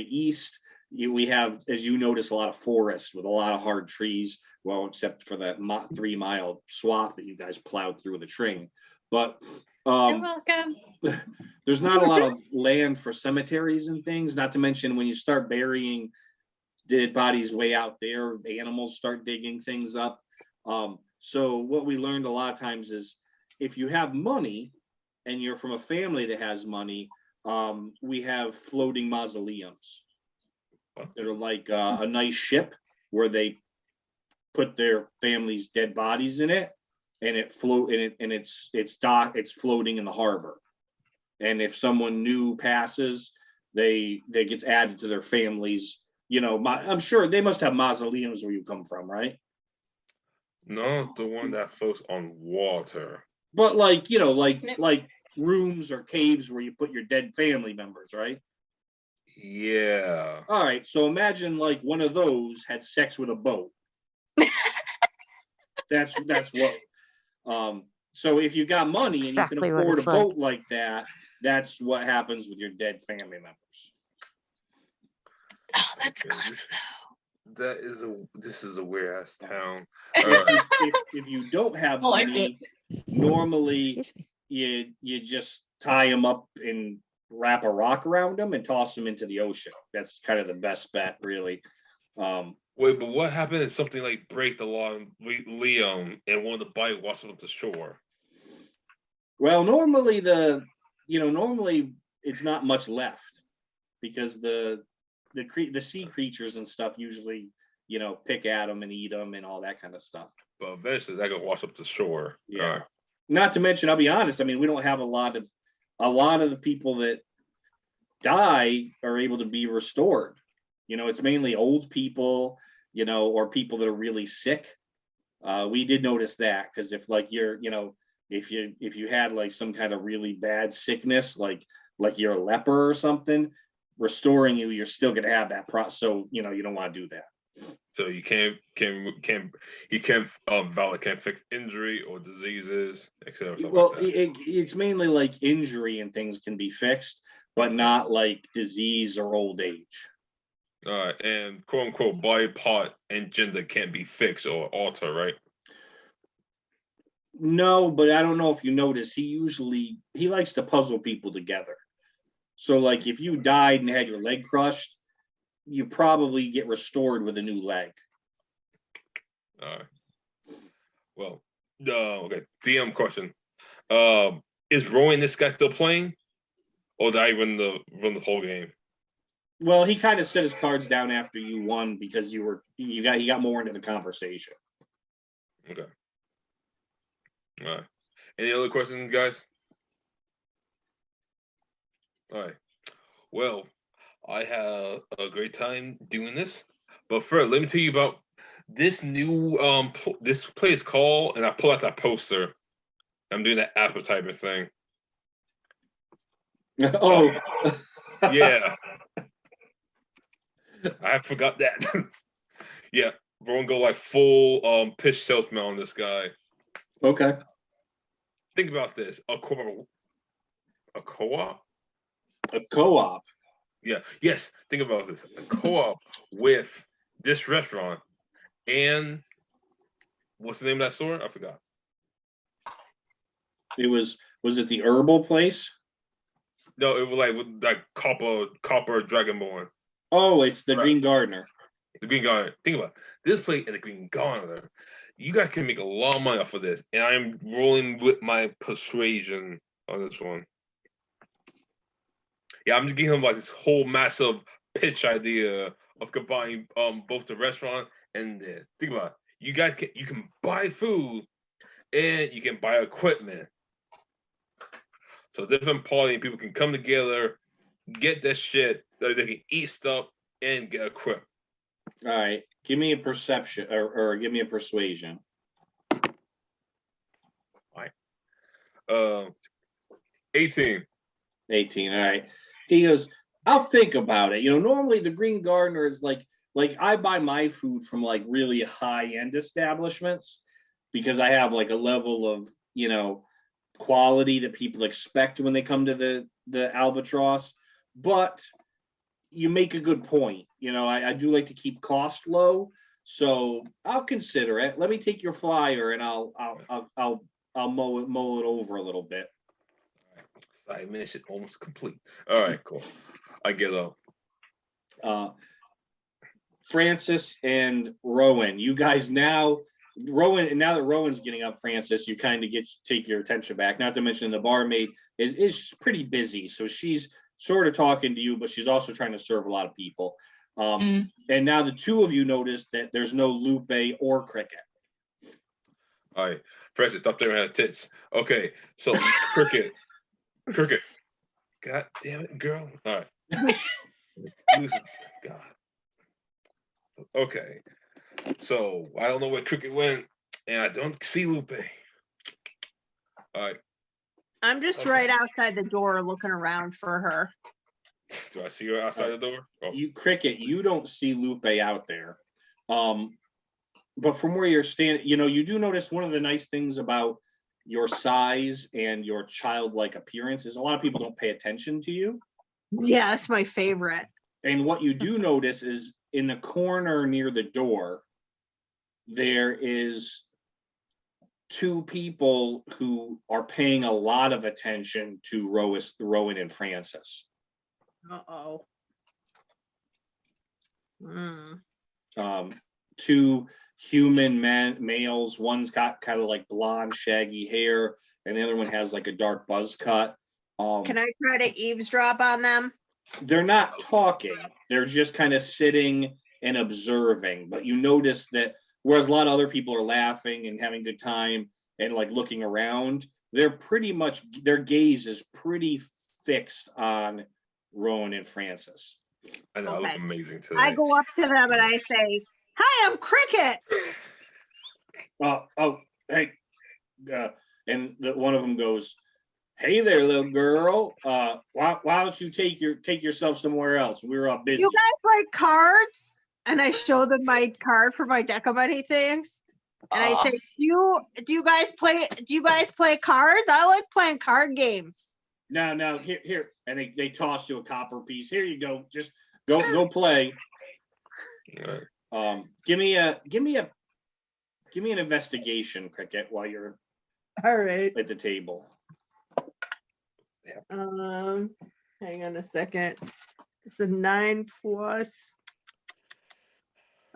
east, we have, as you notice, a lot of forest with a lot of hard trees. Well, except for that 3-mile swath that you guys plowed through with a train. But You're welcome. there's not a lot of land for cemeteries and things. Not to mention when you start burying dead bodies way out there, animals start digging things up. So what we learned a lot of times is if you have money and you're from a family that has money, we have floating mausoleums that are like a nice ship where they put their family's dead bodies in it, and it's floating in the harbor. And if someone new passes, they gets added to their families. I'm sure they must have mausoleums where you come from, right? No, the one that floats on water. But like rooms or caves where you put your dead family members, right? Yeah. All right. So imagine like one of those had sex with a boat. That's what. So if you got money and Exactly you what can afford a it's like. boat like that, that's what happens with your dead family members. Oh, that's clever though. This is a weird ass town. If you don't have I like money, normally Excuse me. you just tie them up and wrap a rock around them and toss them into the ocean. That's kind of the best bet, really. Wait, but what happened if something like break the law in Leon and one of the bike washed up to shore? Well, normally it's not much left because the sea creatures and stuff usually pick at them and eat them and all that kind of stuff. But eventually that got washed up to shore. Yeah. Not to mention, I'll be honest, I mean, we don't have a lot of the people that die are able to be restored. It's mainly old people, or people that are really sick. We did notice that, because if like you're, if you had like some kind of really bad sickness, like you're a leper or something, restoring you're still gonna have that so you don't want to do that. So you can't Valen can't fix injury or diseases, etc. Well, Like that. it's mainly like injury and things can be fixed, but not like disease or old age. All right, and quote unquote body part and gender can't be fixed or altered, right? No, but I don't know if you notice, he likes to puzzle people together. So like if you died and had your leg crushed, you probably get restored with a new leg. All right. Well, okay. DM question. Is Rowan this guy still playing, or did I run the whole game? Well, he kind of set his cards down after you won because he got more into the conversation. Okay. All right. Any other questions, guys? All right. Well, I had a great time doing this, but first, let me tell you about this new this place called, and I pull out that poster. I'm doing that appetizer thing. Oh, Yeah. I forgot that. Yeah, we're gonna go like full pitch salesman on this guy. Okay. Think about this: a co-op. A co-op. Yeah. Yes. Think about this: a co-op with this restaurant and what's the name of that store? I forgot. It was it the herbal place? No, it was like copper dragonborn. Oh, it's the Right. Green Gardener. The Green Gardener. Think about it. This place and the Green Gardener. You guys can make a lot of money off of this, and I'm rolling with my persuasion on this one. Yeah, I'm just giving him like this whole massive pitch idea of combining both the restaurant and the think about it. You can buy food and you can buy equipment. So different party people can come together, get that shit, they can eat stuff and get equipped. All right, give me a perception or give me a persuasion. All right. 18. 18. All right. He goes, I'll think about it. Normally the Green Gardener is like I buy my food from like really high-end establishments because I have like a level of, quality that people expect when they come to the Albatross. But you make a good point. I do like to keep cost low, so I'll consider it. Let me take your flyer and I'll mull it over a little bit. 5 minutes is almost complete. All right, cool. I get up. Franceis and Rowan, you guys now that Rowan's getting up, Franceis, you kind of take your attention back. Not to mention the barmaid is pretty busy, so she's sort of talking to you, but she's also trying to serve a lot of people. And now the two of you notice that there's no Lupe or Cricket. All right, Franceis, stop there and have tits. Okay, so Cricket. God damn it, girl. All right. God. Okay. So I don't know where Cricket went, and I don't see Lupe. All right. I'm just right outside the door looking around for her. Do I see her outside the door? Oh. Cricket, you don't see Lupe out there. But from where you're standing, you do notice one of the nice things about your size and your childlike appearance is a lot of people don't pay attention to you. Yeah, that's my favorite. And what you do notice is in the corner near the door, there is two people who are paying a lot of attention to Rowan and Franceis. Uh-oh. Two human males. One's got kind of like blonde, shaggy hair, and the other one has like a dark buzz cut. Can I try to eavesdrop on them? They're not talking. They're just kind of sitting and observing. But you notice that whereas a lot of other people are laughing and having a good time, and like looking around. They're pretty much, their gaze is pretty fixed on Rowan and Franceis. I know I look Okay. amazing today. I go up to them and I say, "Hi, I'm Cricket." Oh, hey, and one of them goes, "Hey there, little girl. Why don't you take yourself somewhere else? We're all busy." You guys like cards? And I show them my card for my deck of many things. And I say, do you guys play cards? I like playing card games. No, here, and they toss you a copper piece. Here you go. Just go play. Right. Give me an investigation, Cricket, while you're All right. at the table. Hang on a second. It's a 9 plus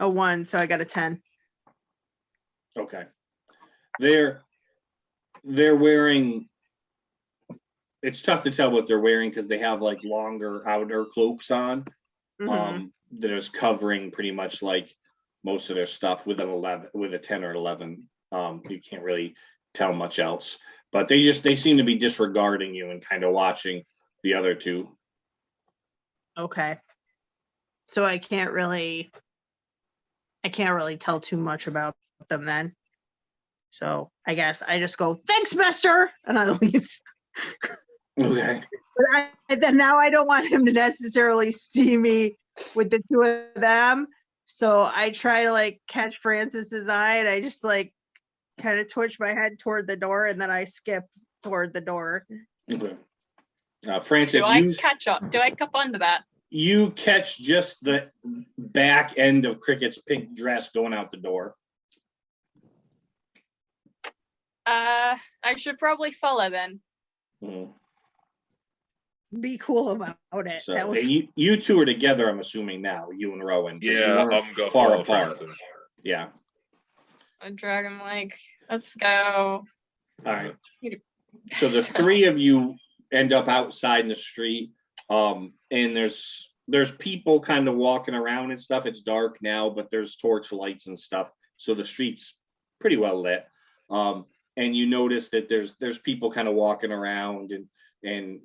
a 1, so I got a 10. Okay. They're wearing, it's tough to tell what they're wearing because they have like longer outer cloaks on. Mhm. That is covering pretty much like most of their stuff with a 10 or 11. You can't really tell much else, but they seem to be disregarding you and kind of watching the other two. Okay. So I can't really tell too much about them then. So I guess I just go, "Thanks, mister," and I leave. Okay. But then now I don't want him to necessarily see me with the two of them. So I try to like catch Francis's eye and I just like kind of twitch my head toward the door and then I skip toward the door. Okay. Francis, Do I catch up? Do I cup onto that? you catch just the back end of Cricket's pink dress going out the door. I should probably follow then. Mm. Be cool about it. So, That was and you two are together, I'm assuming now, you and Rowan. 'cause you Yeah, weren't I'm going far follow apart. Francis. Yeah. A dragon like, let's go. All right. So the three of you end up outside in the street, and there's people kind of walking around and stuff. It's dark now, but there's torch lights and stuff, so the street's pretty well lit. And you notice that there's people kind of walking around and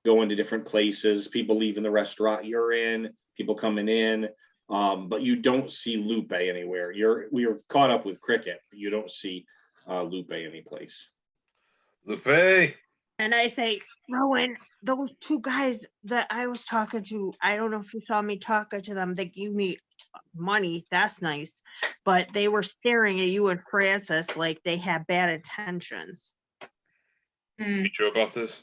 going to different places. People leaving the restaurant you're in, people coming in, but you don't see Lupe anywhere. We were caught up with Cricket, but you don't see Lupe anyplace. Lupe. and I say, "Rowan, those two guys that I was talking to, I don't know if you saw me talking to them, they gave me money. That's nice. But they were staring at you and Francis like they had bad intentions." Hmm. You sure about this?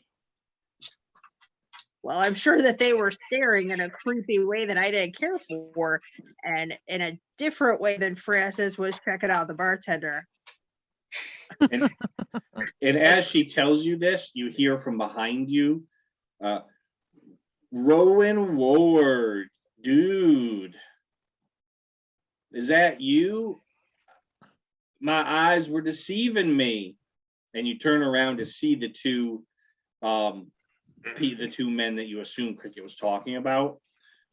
Well, I'm sure that they were staring in a creepy way that I didn't care for, and in a different way than Francis was checking out the bartender. And as she tells you this, you hear from behind you, Rowan Ward, dude, is that you? My eyes were deceiving me. And you turn around to see the two men that you assume Cricket was talking about.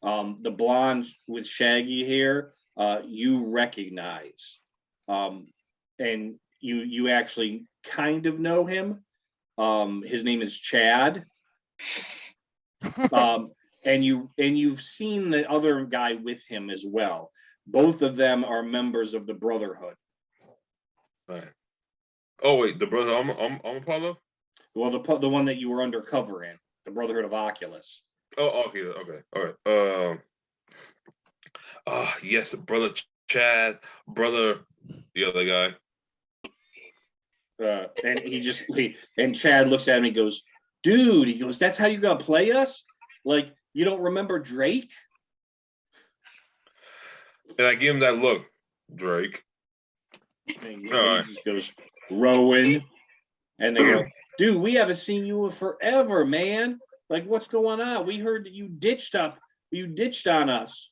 The blonde with shaggy hair, you recognize. And you actually kind of know him. His name is Chad. And you've seen the other guy with him as well. Both of them are members of the Brotherhood. Right. Oh wait, the brother I'm a part of? Well, the one that you were undercover in, the Brotherhood of Oculus. Oh, okay, all right. Yes, brother Chad, brother the other guy. And Chad looks at me and goes, "Dude," he goes, "that's how you gonna play us? Like, you don't remember Drake?" And I give him that look, Drake. And he just goes, "Rowan," and they go, "Dude, we haven't seen you in forever, man. Like, what's going on? We heard that you ditched on us."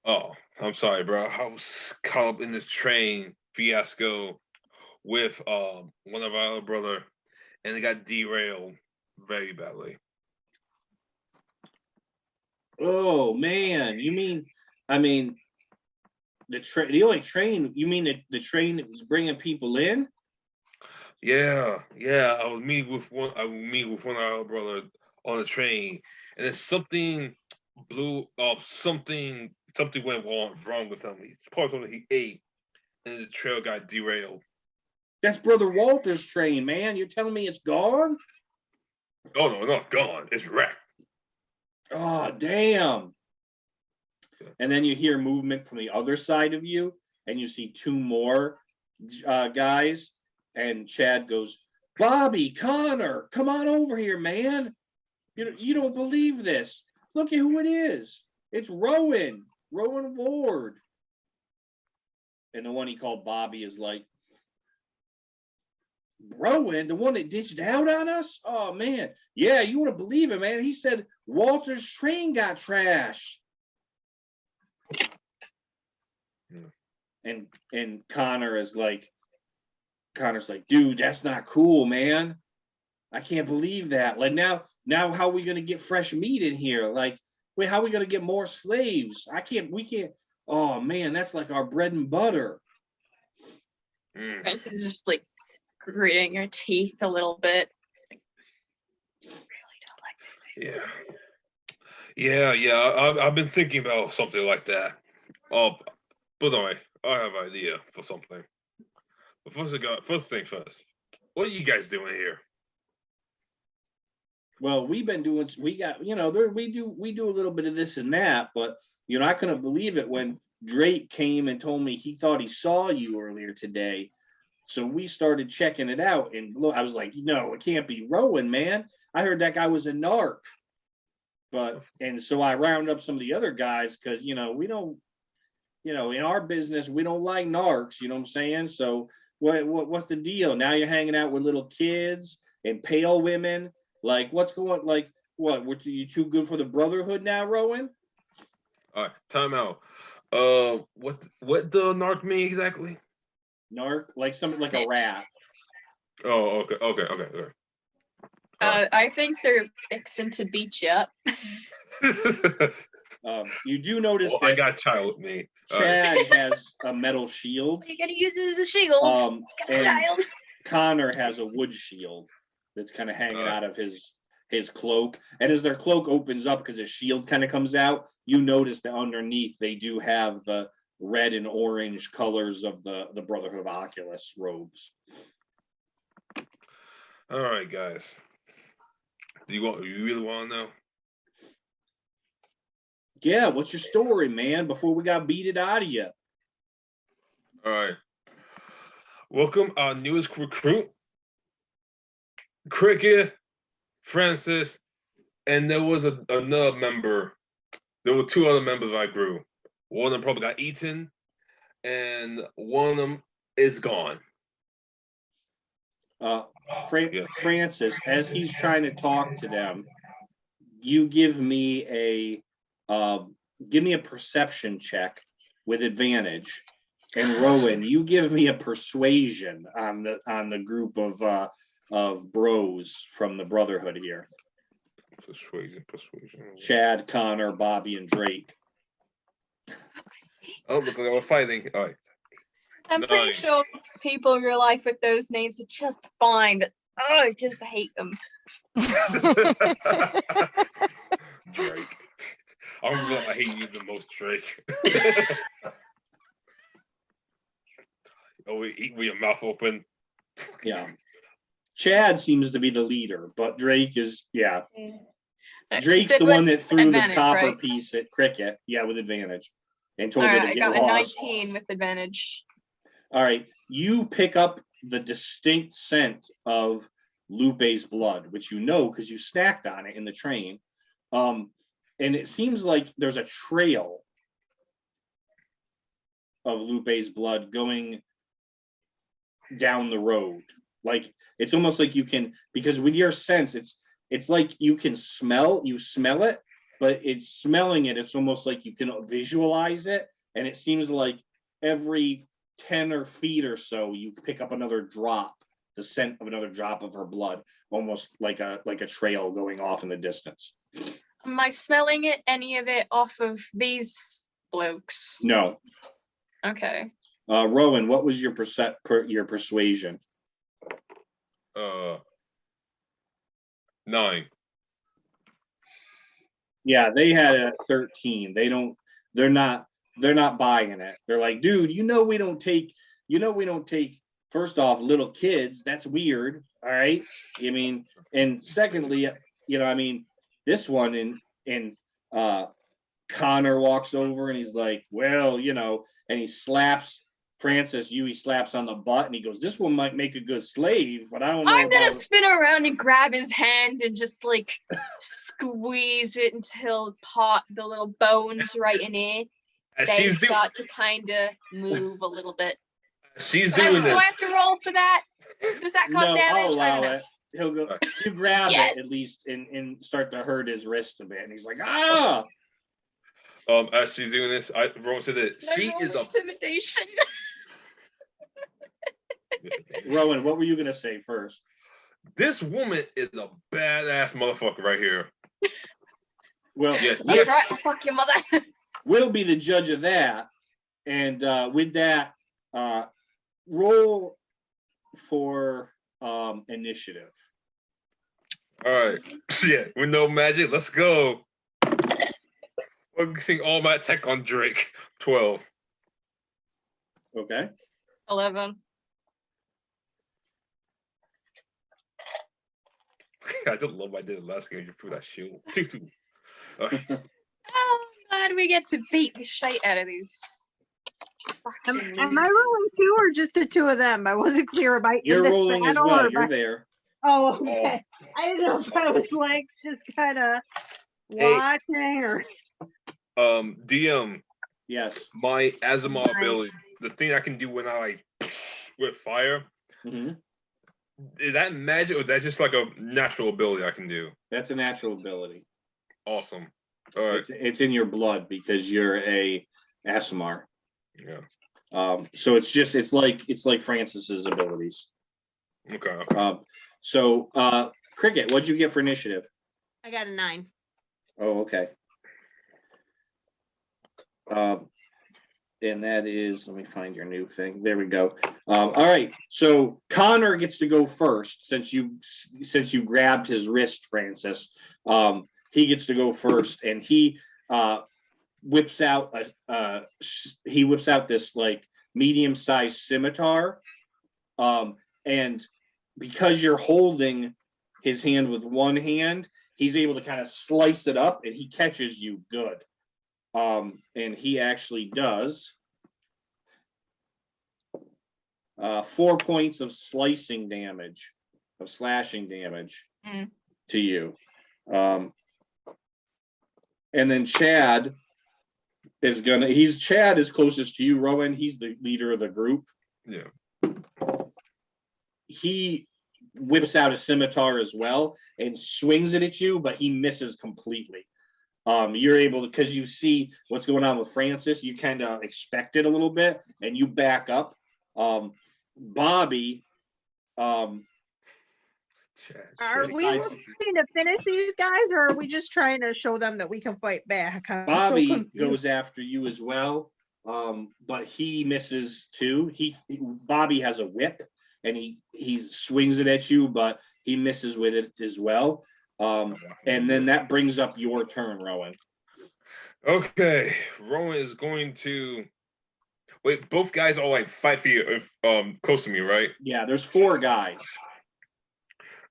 Oh, I'm sorry, bro. I was caught up in this train fiasco with one of our other brother, and it got derailed very badly. Oh man, I mean, the only train, you mean the train that was bringing people in? Yeah. I would meet with one of our brother on the train, and then something blew up. Something went wrong with him. It's part of something he ate, and the trail got derailed. That's Brother Walter's train, man. You're telling me it's gone? Oh no, not gone. It's wrecked. Oh, damn. And then you hear movement from the other side of you, and you see two more guys. And Chad goes, Bobby, Connor, come on over here, man. You don't believe this. Look at who it is. It's Rowan Ward. And the one he called Bobby is like, Rowan, the one that ditched out on us? Oh, man. Yeah, you wouldn't believe it, man. He said Walter's train got trashed. And Connor's like, dude, that's not cool, man. I can't believe that. Like now how are we gonna get fresh meat in here? Like, wait, how are we gonna get more slaves? We can't. Oh man, that's like our bread and butter. Francis is just like gritting her teeth a little bit. Like, I really don't like this. Yeah. I've been thinking about something like that. But anyway, I have an idea for something. But first thing first. What are you guys doing here? Well, we do a little bit of this and that, but I couldn't believe it when Drake came and told me he thought he saw you earlier today. So we started checking it out, and look, I was like, no, it can't be Rowan, man. I heard that guy was a narc. And so I round up some of the other guys because we don't, in our business we don't like narcs. You know what I'm saying? So what's the deal? Now you're hanging out with little kids and pale women. Like, what's going? Like, what? Were you too good for the Brotherhood now, Rowan? All right, time out. What the narc mean exactly? Narc, like something like a rat. Oh, okay. I think they're fixing to beat you up. You do notice well, that I got a child with me. Chad has a metal shield. You gotta use it as a shield. Got a And child. Connor has a wood shield that's kind of hanging out of his cloak. And as their cloak opens up, because his shield kind of comes out, you notice that underneath they do have the red and orange colors of the Brotherhood of Oculus robes. All right, guys. You really want to know? Yeah, what's your story, man? Before we got beaten out of you. All right. Welcome our newest recruit, Cricket, Francis, and there was another member. There were two other members of our group. One of them probably got eaten, and one of them is gone. Francis, as he's trying to talk to them, you give me a perception check with advantage, and Rowan, you give me a persuasion on the group of bros from the Brotherhood here. Persuasion. Chad, Connor, Bobby, and Drake. Oh, look, we're fighting. All right. I'm pretty sure people in real life with those names are just fine, but I just hate them. Drake. I hate you the most, Drake. We eat with your mouth open. Yeah. Chad seems to be the leader, but Drake is, Drake's the one that threw the copper piece at Cricket, with advantage, and told her to get lost. I got a 19 with advantage. All right, you pick up the distinct scent of Lupe's blood, which because you snacked on it in the train. And it seems like there's a trail of Lupe's blood going down the road. Like, it's almost like you can, because with your sense, it's like you can smell it, but it's smelling it. It's almost like you can visualize it. And it seems like every 10 or feet or so, you pick up another drop, the scent of another drop of her blood, almost like a trail going off in the distance. Am I smelling any of it off of these blokes? No. Okay. Rowan, what was your persuasion? 9. Yeah, they had a 13. They're not buying it. They're like, dude, we don't take, first off, little kids. That's weird. All right. I mean, and secondly, this one and Connor walks over and he's like, well, and he slaps Francis, he slaps on the butt and he goes, this one might make a good slave, but I don't know. I'm gonna spin around and grab his hand and just like squeeze it until the little bones right in it. As They she's start to kind of move a little bit. she's Do I doing this. have to roll for that? Does that cause No, damage? I'll I don't allow know. it. He'll go, you grab Yes. it at least and start to hurt his wrist a bit. And he's like, ah. As she's doing this, Rowan said that Can I she roll is a intimidation. Rowan, what were you going to say first? This woman is a badass motherfucker right here. Well, Yes. That's right. I'll fuck your mother. we'll be the judge of that. And with that, roll for initiative. All right. Yeah, with no magic, let's go. Focusing all my attack on Drake. 12. Okay. 11. I just love I did it last game. You threw that shield. 2. All right. Oh, I'm glad we get to beat the shit out of these. Am fucking I losers. rolling 2 or just the 2 of them? I wasn't clear. Am I You're in this rolling as battle well. or am You're I- there. Oh, okay. I didn't know if I was like just kind of watching or. DM, Yes. my Asimov Nice. ability, the thing I can do when I like with fire, hmm is that magic or is that just like a natural ability I can do? That's a natural ability. Awesome. All right. It's in your blood because you're a Asimar. Yeah. So it's like Francis's abilities. Okay. So Cricket, what'd you get for initiative? I got a 9. Oh, okay. And that is, let me find your new thing. There we go. All right. So Connor gets to go first since you grabbed his wrist, Francis. He gets to go first, and he whips out this like medium-sized scimitar. And because you're holding his hand with one hand, he's able to kind of slice it up, and he catches you good. And he actually does 4 points of slashing damage to you. And then Chad is closest to you, Rowan. He's the leader of the group. Yeah. He whips out a scimitar as well and swings it at you, but he misses completely. You're able to, because you see what's going on with Francis, you kind of expect it a little bit and you back up. Bobby, Are we looking to finish these guys, or are we just trying to show them that we can fight back? I'm so Bobby confused. goes after you as well, but he misses too. Bobby has a whip and he swings it at you, but he misses with it as well. And then that brings up your turn, Rowan. Okay, Rowan is going to wait. Both guys are like 5 feet close to me, right? Yeah, there's 4 guys.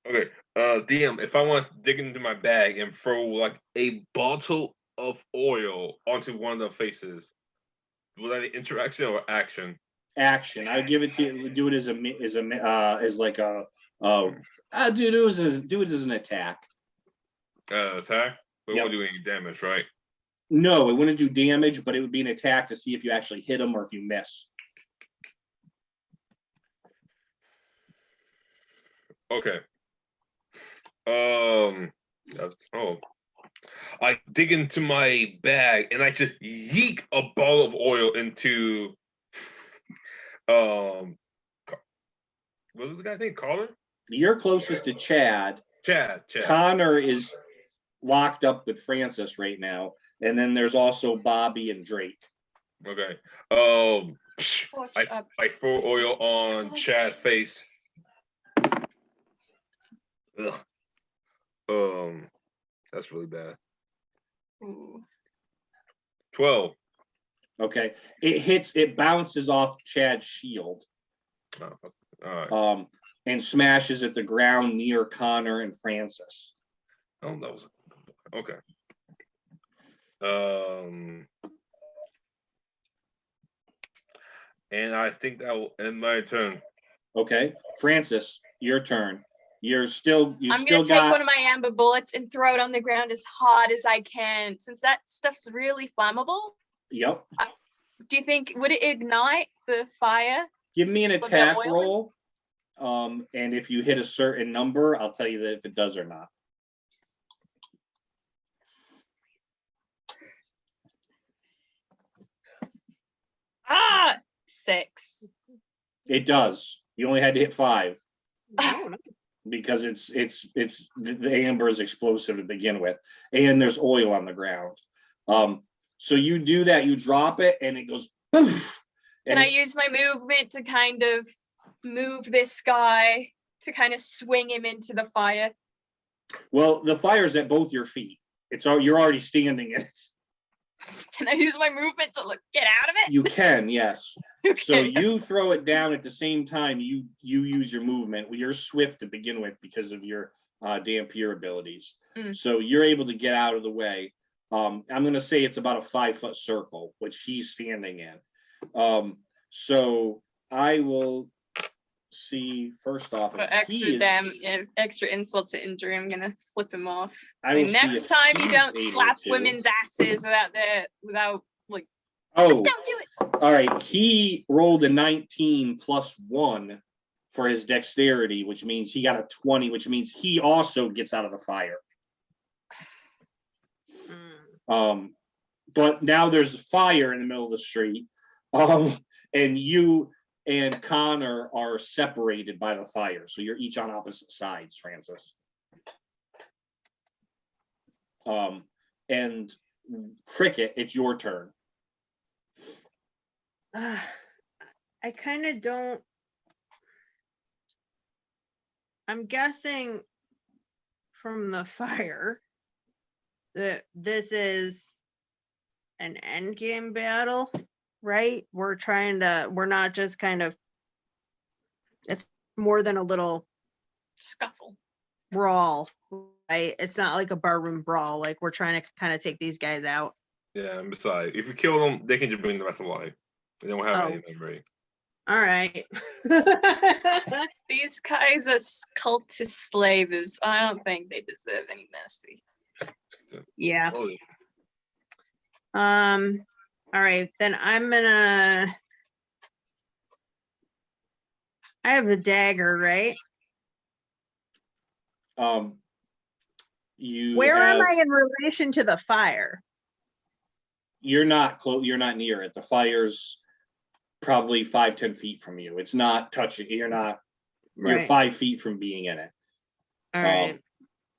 Okay, DM, if I want to dig into my bag and throw like a bottle of oil onto one of the faces, will that be interaction or action? Action. I give it to you. Do it as like a do it as an attack. Attack? But it Yep. won't do any damage, right? No, it wouldn't do damage, but it would be an attack to see if you actually hit him or if you miss. Okay. I dig into my bag and I just yeek a ball of oil into what was the guy's name? Colin? You're closest to Chad. Chad. Connor is locked up with Francis right now, and then there's also Bobby and Drake. Okay. I throw oil on Chad's face. Ugh. That's really bad. Ooh. 12. Okay. It bounces off Chad's shield. Oh, all right. And smashes at the ground near Connor and Francis. Oh, that was okay. And I think that will end my turn. Okay, Francis, your turn. I'm gonna take one of my amber bullets and throw it on the ground as hard as I can, since that stuff's really flammable. Yep. Do you think would it ignite the fire? Give me an With the attack oil? roll. And if you hit a certain number, I'll tell you that if it does or not. Ah, 6. It does. You only had to hit 5 Oh, no. because it's the amber is explosive to begin with, and there's oil on the ground. So you do that, you drop it, and it goes poof. Can I use my movement to kind of move this guy to kind of swing him into the fire? Well, the fire's at both your feet. You're already standing in it. Can I use my movement to get out of it? You can, yes. Okay. So you throw it down at the same time you use your movement. Well, you're swift to begin with because of your Dampier abilities. So you're able to get out of the way. I'm going to say it's about a 5-foot circle, which he's standing in. So I will see first off. For extra insult to injury, I'm gonna flip him off. So next time you don't slap women's asses without just don't do it. All right, he rolled a 19 plus 1 for his dexterity, which means he got a 20, which means he also gets out of the fire. But now there's fire in the middle of the street, and you and Connor are separated by the fire, so you're each on opposite sides, Francis. And Cricket, it's your turn. I kind of don't. I'm guessing from the fire that this is an end game battle, right? We're not just kind of, it's more than a little Scuffle. brawl, right? It's not like a barroom brawl. Like we're trying to kind of take these guys out. Yeah, and besides, if you kill them, they can just bring the rest of life. They don't have any memory. All right. These guys are cultist slavers. I don't think they deserve any mercy. Yeah. Oh, yeah. All right, then I have a dagger, right? Where am I in relation to the fire? You're not close. You're not near it. The fire's probably 5-10 feet from you. It's not touching. You're 5 feet from being in it. All right.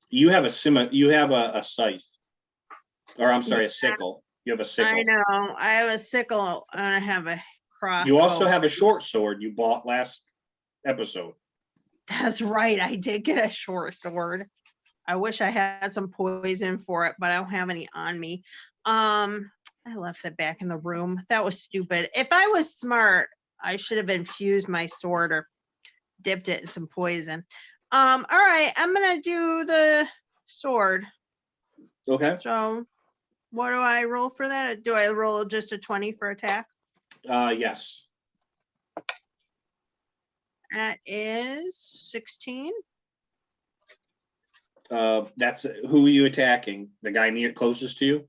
You have a scythe, or I'm sorry, a sickle. You have a sickle. I know. I have a sickle and I have a crossbow. You also have a short sword you bought last episode. That's right. I did get a short sword. I wish I had some poison for it, but I don't have any on me. I left it back in the room. That was stupid. If I was smart, I should have infused my sword or dipped it in some poison. All right, I'm gonna do the sword. Okay. So what do I roll for that? Do I roll just a 20 for attack? Yes. That is 16. That's who are you attacking? The guy closest to you?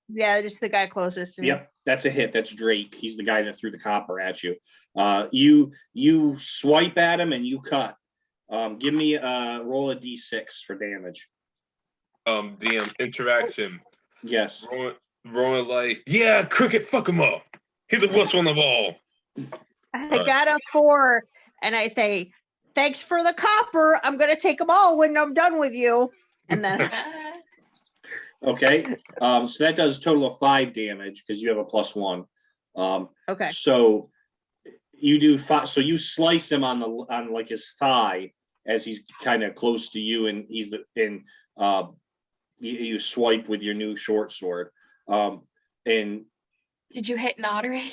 Yeah, just the guy closest to me. Yep, that's a hit. That's Drake. He's the guy that threw the copper at you. You swipe at him and you cut. Give me a roll a d6 for damage. DM interaction. Yes. Rowan like, yeah, Cricket, fuck him up. He's the worst one of all. I got a 4, and I say, thanks for the copper. I'm gonna take them all when I'm done with you. And then Okay. So that does a total of 5 damage because you have a +1. okay. So You do five, so you slice him on like his thigh as he's kind of close to you, and you swipe with your new short sword. And Did you hit an artery?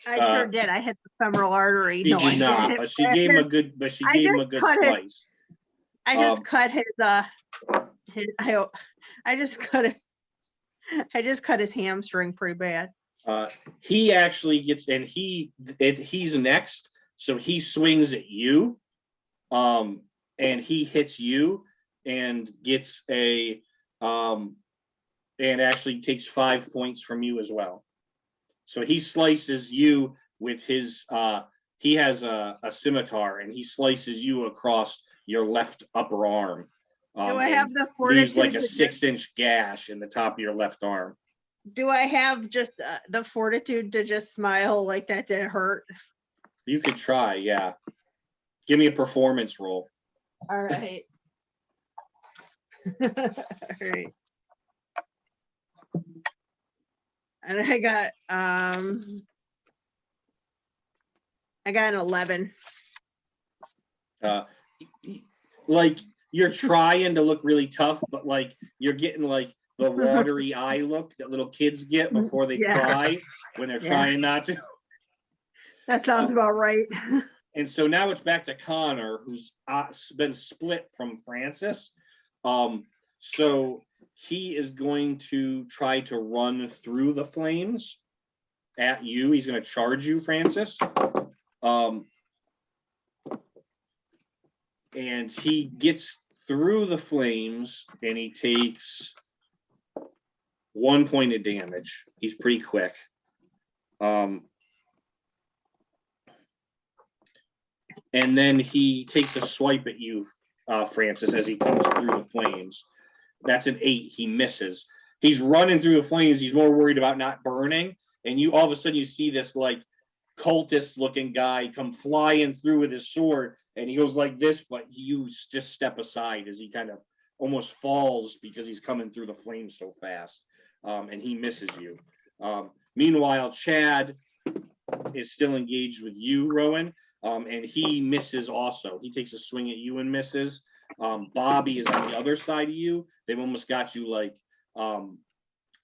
I sure did. I hit the femoral artery. he No, I did not, didn't. but she gave him a good cut it. slice. I just cut I just cut his hamstring pretty bad. He actually gets, and he's next, so he swings at you, and he hits you and gets and actually takes 5 points from you as well. So he slices you with his he has a scimitar, and he slices you across your left upper arm. Do I have the Leaves fortitude? like a 6-inch gash in the top of your left arm. Do I have just the fortitude to just smile like that didn't hurt? You could try, yeah. Give me a performance roll. All right. All right. And I got an 11. Like, you're trying to look really tough, but like you're getting like the watery eye look that little kids get before they cry when they're trying not to. That sounds about right. And so now it's back to Connor, who's been split from Franceis. So he is going to try to run through the flames at you. He's going to charge you, Franceis. And he gets through the flames, and he takes 1 point of damage. He's pretty quick. And then he takes a swipe at you, Franceis, as he comes through the flames. That's an 8. He misses. He's running through the flames. He's more worried about not burning. And you all of a sudden you see this like cultist looking guy come flying through with his sword, and he goes like this, but you just step aside as he kind of almost falls because he's coming through the flames so fast. And he misses you. Meanwhile, Chad is still engaged with you, Rowan, and he misses also. He takes a swing at you and misses. Bobby is on the other side of you. They've almost got you like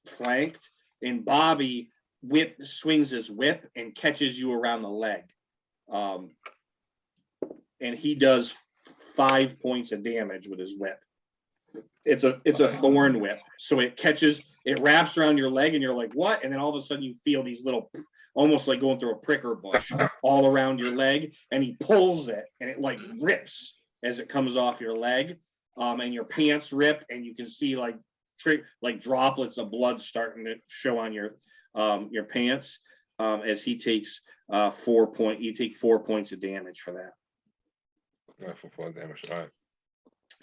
flanked, and Bobby swings his whip and catches you around the leg. And he does 5 points of damage with his whip. It's a thorn whip, so it wraps around your leg, and you're like, what? And then all of a sudden you feel these little, almost like going through a pricker bush all around your leg, and he pulls it, and it like rips as it comes off your leg, and your pants rip, and you can see like droplets of blood starting to show on your pants, as he takes 4 points. You take 4 points of damage for that. Right, for 4 damage. All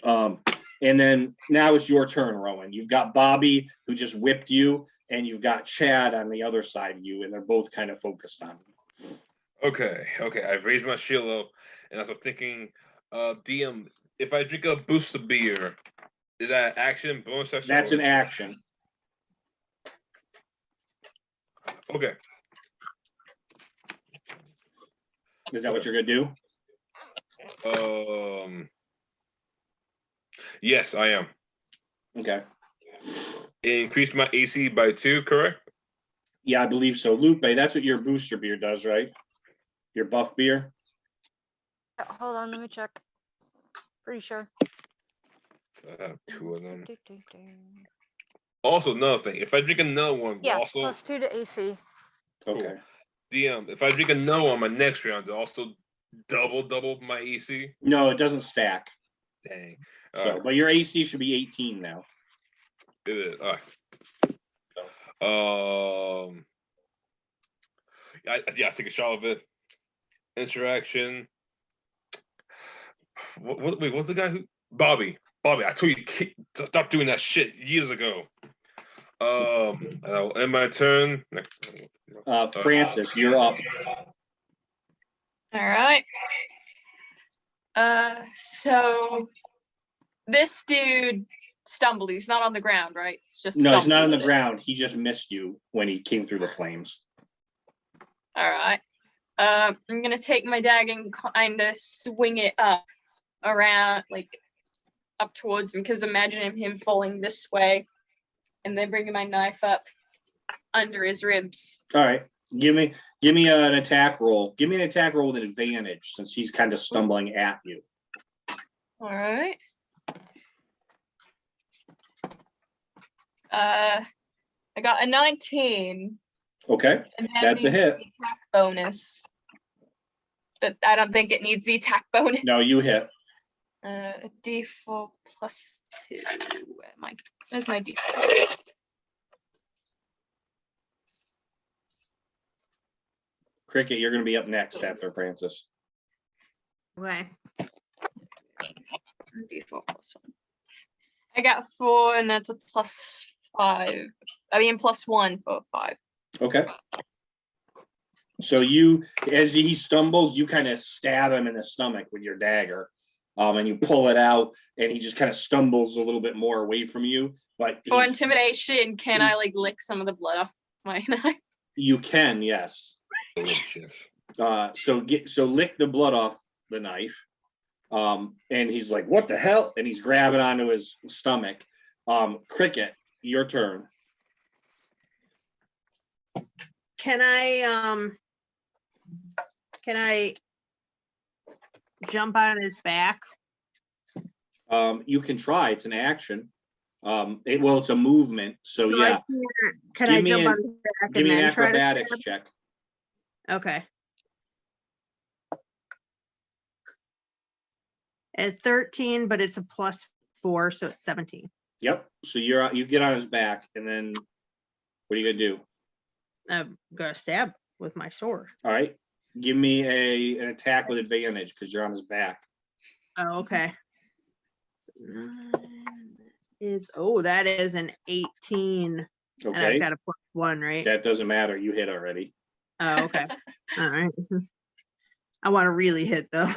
right. And then now it's your turn, Rowan. You've got Bobby, who just whipped you, and you've got Chad on the other side of you, and they're both kind of focused on you. Okay. I've raised my shield up, and I'm thinking, DM, if I drink a boost of beer, is that action, bonus action? That's an action. Okay. Is that what you're gonna do? Yes, I am. Okay. Increase my AC by 2, correct? Yeah, I believe so. Lupe, that's what your booster beer does, right? Your buff beer? Hold on, let me check. Pretty sure. I have 2 of them. Also, another thing, if I drink another one, Yeah, also +2 to AC. Okay. DM, if I drink another one my next round, it also double my AC. No, it doesn't stack. Dang. So, but your AC should be 18 now. It is. All right. I take a shot of it. Interaction. Wait, what's the guy who? Bobby, I told you stop doing that shit years ago. I'll end my turn. Franceis, you're up. All right. So this dude stumbled. He's not on the ground, right? It's just No, he's not on the stumbled. ground. He just missed you when he came through the flames. All right. I'm gonna take my dagger and kind of swing it up around, like up towards him, because imagine him falling this way, and then bringing my knife up under his ribs. All right. Give me an attack roll. Give me an attack roll with an advantage since he's kind of stumbling at you. All right. I got a 19. Okay. And that That's a needs hit. the attack bonus. But I don't think it needs the attack bonus. No, you hit. A D4 plus 2. Where's my D4? Cricket, you're going to be up next after Francis. Okay. D4 plus 1. I got 4, and that's a plus 5. I mean, plus 1 for 5. Okay. So you, as he stumbles, you kind of stab him in the stomach with your dagger, and you pull it out, and he just kind of stumbles a little bit more away from you. But For intimidation, can I like lick some of the blood off my knife? you can, yes. So lick the blood off the knife. And he's like, "What the hell?" And he's grabbing onto his stomach. Cricket, your turn. Can I jump on his back? You can try. It's an action. It's a movement. So No, yeah. Can Give I me jump an- on his back Give and me an then try to acrobatics stab check. him? Okay. At 13, but it's a plus 4, so it's 17. Yep. So you get on his back, and then what are you gonna do? I'm gonna stab with my sword. All right. Give me an attack with advantage because you're on his back. Oh, okay. So 9 that is an 18. And I've Okay. got a plus 1, right? That doesn't matter. You hit already. Oh, okay. All right. I want to really hit though.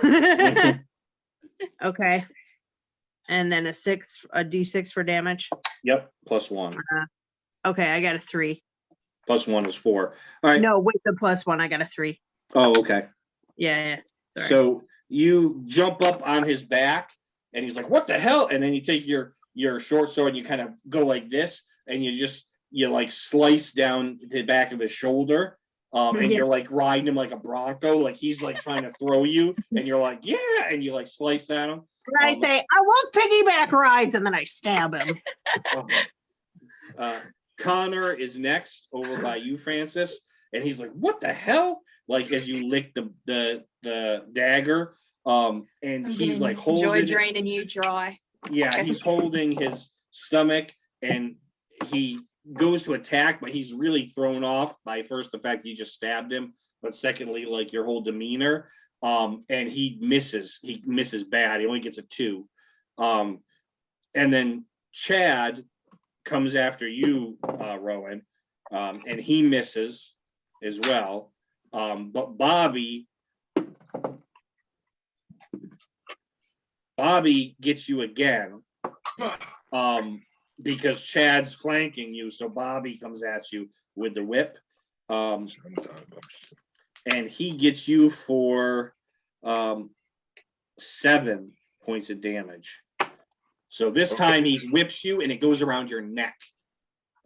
Okay. And then a D6 for damage. Yep. +1. Okay, I got a 3. +1 is 4. All right. No, with the +1, I got a 3. Oh, okay. Yeah. Sorry. So you jump up on his back, and he's like, "What the hell?" And then you take your short sword and you kind of go like this, and you like slice down the back of his shoulder. And Yeah. you're like riding him like a bronco, like he's like trying to throw you, and you're like, "Yeah," and you like slice at him. And I say, I love piggyback rides, and then I stab him. Connor is next over by you, Francis, and he's like, "What the hell?" Like as you lick the dagger, and he's like holding. Enjoy draining you dry. Yeah, he's holding his stomach, and he goes to attack, but he's really thrown off by first the fact that you just stabbed him, but secondly, like your whole demeanor. And he misses. He misses bad. He only gets a 2. And then Chad comes after you, Rowan, and he misses as well. But Bobby gets you again. Because Chad's flanking you, so Bobby comes at you with the whip. And he gets you for 7 points of damage. So this time he whips you and it goes around your neck.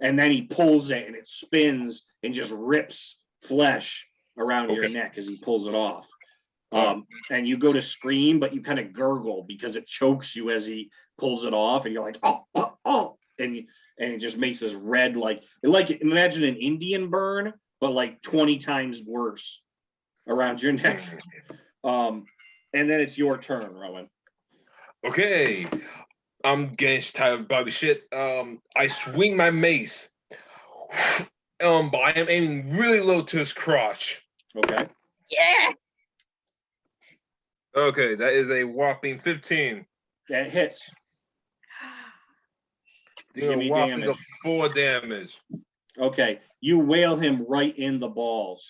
And then he pulls it and it spins and just rips flesh around your neck as he pulls it off. And you go to scream, but you kind of gurgle because it chokes you as he pulls it off, and you're like, oh, and it just makes this red, like imagine an Indian burn, but like 20 times worse around your neck. And then it's your turn, Rowan. Okay. I'm getting tired of Bobby shit. I swing my mace. But I am aiming really low to his crotch. Okay. Yeah. Okay, that is a whopping 15. That hits. Give me Whopping damage. 4 damage. Okay. You wail him right in the balls.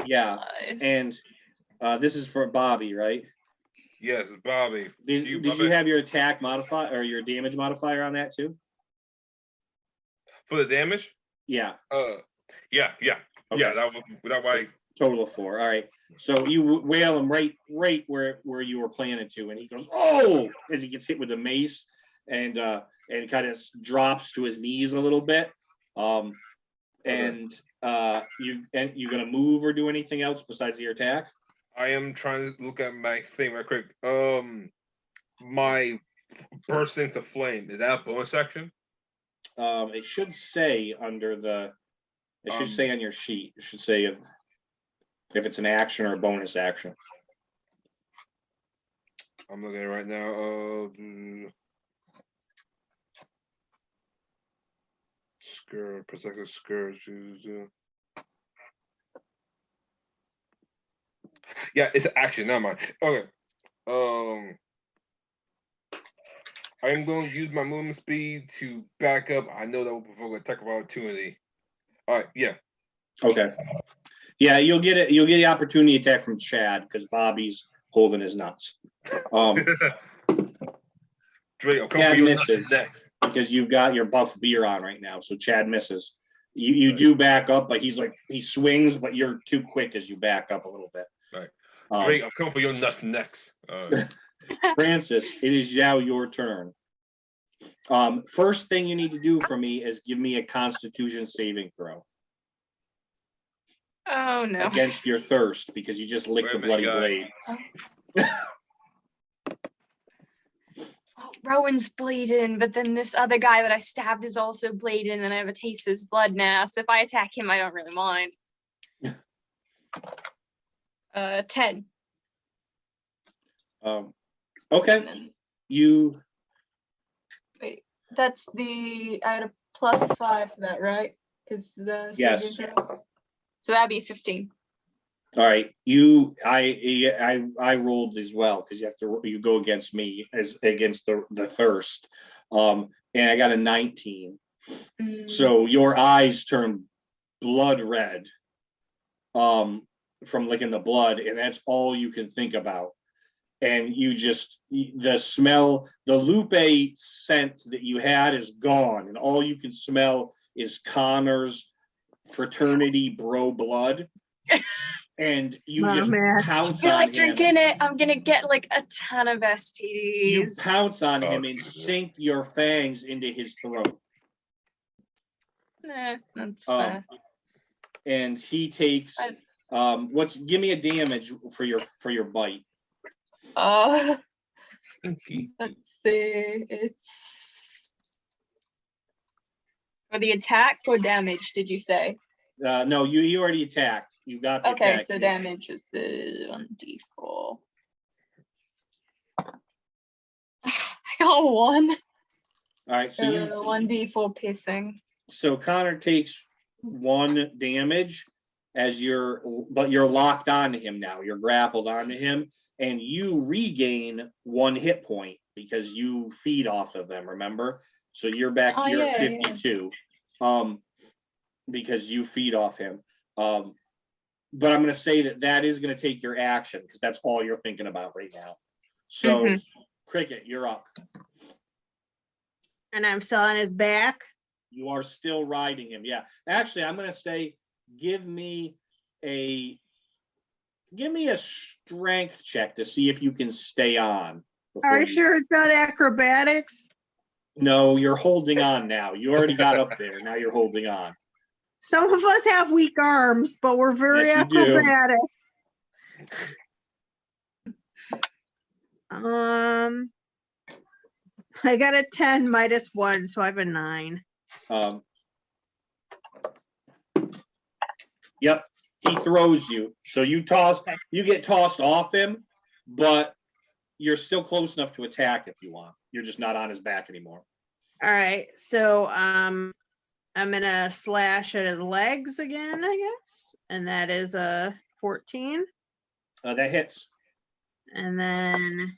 Yeah. Nice. And this is for Bobby, right? Yes, it's Bobby. Did you have your attack modifier or your damage modifier on that too? For the damage? Yeah. Yeah. Okay. Yeah, that why Total of 4. All right. So you whale him right where you were planning to, and he goes, "Oh!" as he gets hit with a mace, and kind of drops to his knees a little bit. And you gonna move or do anything else besides your attack? I am trying to look at my thing right quick. My burst into flame, is that a bonus action? It should say under the. It should say on your sheet. It should say if it's an action or a bonus action. I'm looking at it right now. Skirt, protective skirts. Yeah, it's an action. Never mind. Okay. I am going to use my movement speed to back up. I know that will provoke an attack of opportunity. All right. Yeah. Okay. Yeah, you'll get it. You'll get the opportunity attack from Chad because Bobby's holding his nuts. Drake, I'll come Chad for your misses nuts next. because you've got your buff beer on right now. So Chad misses. You do back up, but he swings, but you're too quick as you back up a little bit. Right. Drake, I'll come for your nuts next. Francis, it is now your turn. First thing you need to do for me is give me a Constitution saving throw Oh no. against your thirst because you just licked the bloody blade. Oh, Rowan's bleeding, but then this other guy that I stabbed is also bleeding, and I have a taste of his blood now. So if I attack him, I don't really mind. 10. Okay. You. Wait, that's I had a +5 to that, right? Because the Yes. So that'd be 15. All right, I rolled as well because you go against me as against the thirst, and I got a 19. So your eyes turn blood red, from licking the blood, and that's all you can think about. And you just the smell, the Lupe scent that you had is gone, and all you can smell is Connor's fraternity bro blood. And you just pounce I feel on like him. drinking it. I'm gonna get like a ton of STDs. You pounce on him and Jesus. sink your fangs into his throat. That's fair. And he takes give me a damage for your bite. Let's see. It's for the attack or damage, did you say? No, you already attacked. You got the Okay, attack. so damage is the 1d4. I got 1. All right, so 1d4 piercing. So Connor takes 1 damage but you're locked onto him now. You're grappled onto him, and you regain 1 hit point because you feed off of them. Remember, so you're back. You're at 52. Because you feed off him. But I'm going to say that is going to take your action because that's all you're thinking about right now. So, Cricket, you're up. And I'm still on his back. You are still riding him. Yeah. Actually, I'm going to say, give me a strength check to see if you can stay on. Are you sure it's not acrobatics? No, you're holding on now. You already got up there. Now you're holding on. Some of us have weak arms, but we're very Yes, you do. acrobatic. I got a 10 -1, so I have a 9. Yep, he throws you. So you get tossed off him, but you're still close enough to attack if you want. You're just not on his back anymore. All right, so I'm gonna slash at his legs again, I guess, and that is a 14. That hits. And then